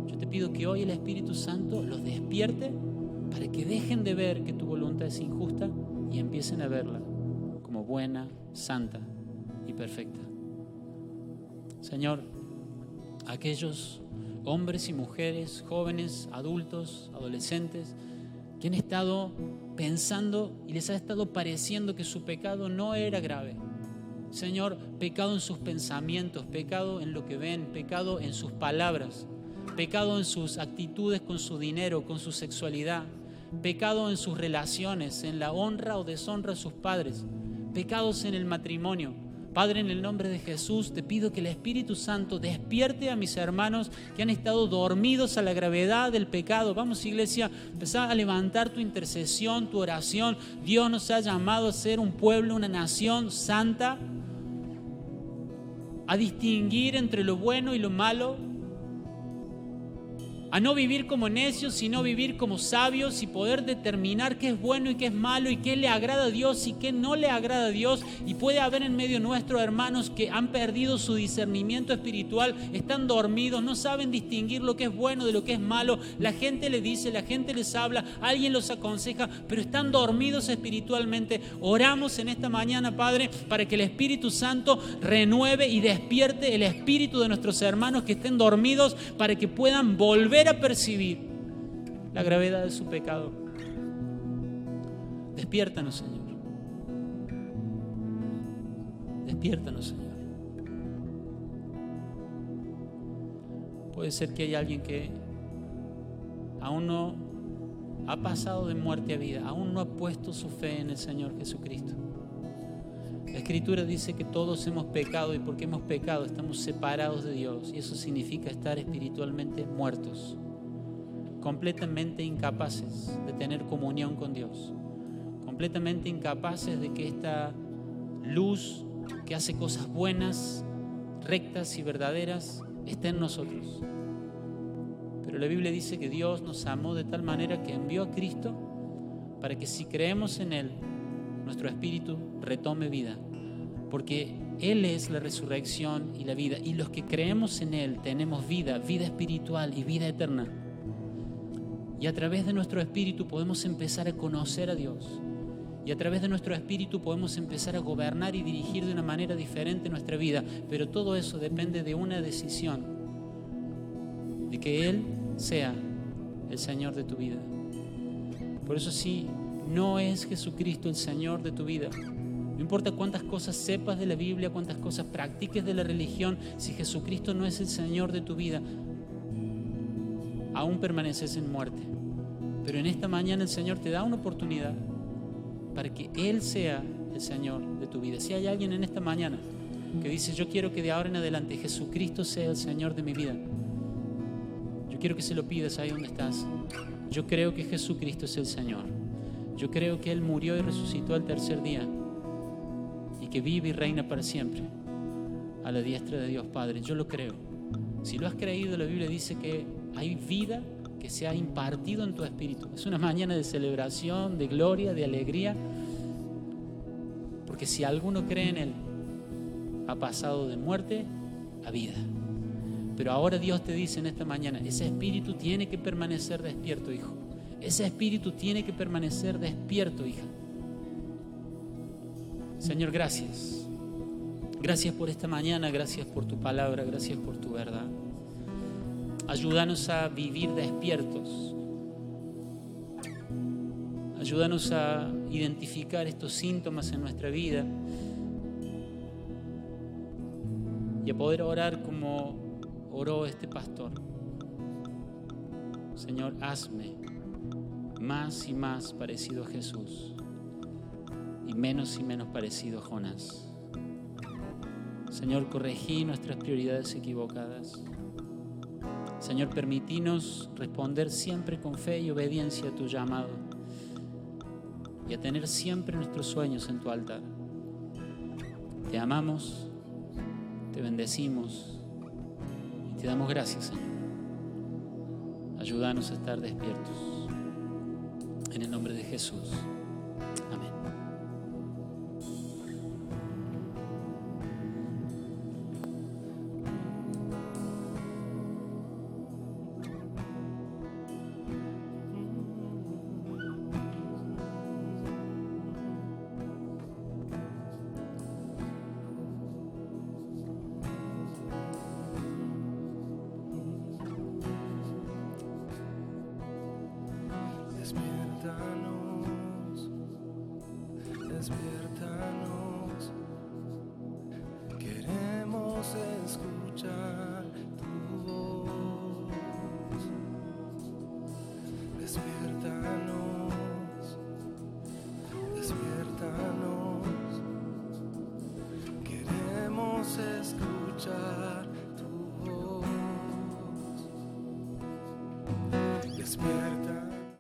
yo te pido que hoy el Espíritu Santo los despierte para que dejen de ver que tu voluntad es injusta y empiecen a verla como buena, santa y perfecta. Señor, aquellos hombres y mujeres, jóvenes, adultos, adolescentes, que han estado pensando y les ha estado pareciendo que su pecado no era grave. Señor, pecado en sus pensamientos, pecado en lo que ven, pecado en sus palabras, pecado en sus actitudes con su dinero, con su sexualidad, pecado en sus relaciones, en la honra o deshonra a sus padres, pecados en el matrimonio, Padre, en el nombre de Jesús, te pido que el Espíritu Santo despierte a mis hermanos que han estado dormidos a la gravedad del pecado. Vamos, iglesia, empezá a levantar tu intercesión, tu oración. Dios nos ha llamado a ser un pueblo, una nación santa, a distinguir entre lo bueno y lo malo, a no vivir como necios, sino vivir como sabios y poder determinar qué es bueno y qué es malo y qué le agrada a Dios y qué no le agrada a Dios. Y puede haber en medio nuestro hermanos que han perdido su discernimiento espiritual, están dormidos, no saben distinguir lo que es bueno de lo que es malo. La gente les dice, la gente les habla, alguien los aconseja, pero están dormidos espiritualmente. Oramos en esta mañana, Padre, para que el Espíritu Santo renueve y despierte el espíritu de nuestros hermanos que estén dormidos, para que puedan volver a percibir la gravedad de su pecado. Despiértanos, Señor. Despiértanos, Señor. Puede ser que hay alguien que aún no ha pasado de muerte a vida, aún no ha puesto su fe en el Señor Jesucristo. La Escritura dice que todos hemos pecado, y porque hemos pecado estamos separados de Dios, y eso significa estar espiritualmente muertos, completamente incapaces de tener comunión con Dios, completamente incapaces de que esta luz que hace cosas buenas, rectas y verdaderas esté en nosotros. Pero la Biblia dice que Dios nos amó de tal manera que envió a Cristo para que si creemos en Él, nuestro espíritu retome vida, porque Él es la resurrección y la vida, y los que creemos en Él tenemos vida, vida espiritual y vida eterna. Y a través de nuestro espíritu podemos empezar a conocer a Dios, y a través de nuestro espíritu podemos empezar a gobernar y dirigir de una manera diferente nuestra vida. Pero todo eso depende de una decisión, de que Él sea el Señor de tu vida. Por eso, si no es Jesucristo el Señor de tu vida, no importa cuántas cosas sepas de la Biblia, cuántas cosas practiques de la religión, si Jesucristo no es el Señor de tu vida, aún permaneces en muerte. Pero en esta mañana el Señor te da una oportunidad para que Él sea el Señor de tu vida. Si hay alguien en esta mañana que dice: yo quiero que de ahora en adelante Jesucristo sea el Señor de mi vida, yo quiero que se lo pidas ahí donde estás. Yo creo que Jesucristo es el Señor. Yo creo que Él murió y resucitó al tercer día, y que vive y reina para siempre a la diestra de Dios Padre. Yo lo creo. Si lo has creído, la Biblia dice que hay vida que se ha impartido en tu espíritu. Es una mañana de celebración, de gloria, de alegría, porque si alguno cree en Él, ha pasado de muerte a vida. Pero ahora Dios te dice en esta mañana: ese espíritu tiene que permanecer despierto, hijo. Ese espíritu tiene que permanecer despierto, hija. Señor, gracias. Gracias por esta mañana, gracias por tu palabra, gracias por tu verdad. Ayúdanos a vivir despiertos. Ayúdanos a identificar estos síntomas en nuestra vida y a poder orar como oró este pastor. Señor, hazme más y más parecido a Jesús y menos parecido a Jonás. Señor, corregí nuestras prioridades equivocadas. Señor, permítinos responder siempre con fe y obediencia a tu llamado, y a tener siempre nuestros sueños en tu altar. Te amamos, te bendecimos y te damos gracias, Señor. Ayúdanos a estar despiertos. En el nombre de Jesús. Amén. Despiértanos, despiértanos, queremos escuchar tu voz. Despiértanos, despiértanos, queremos despierta.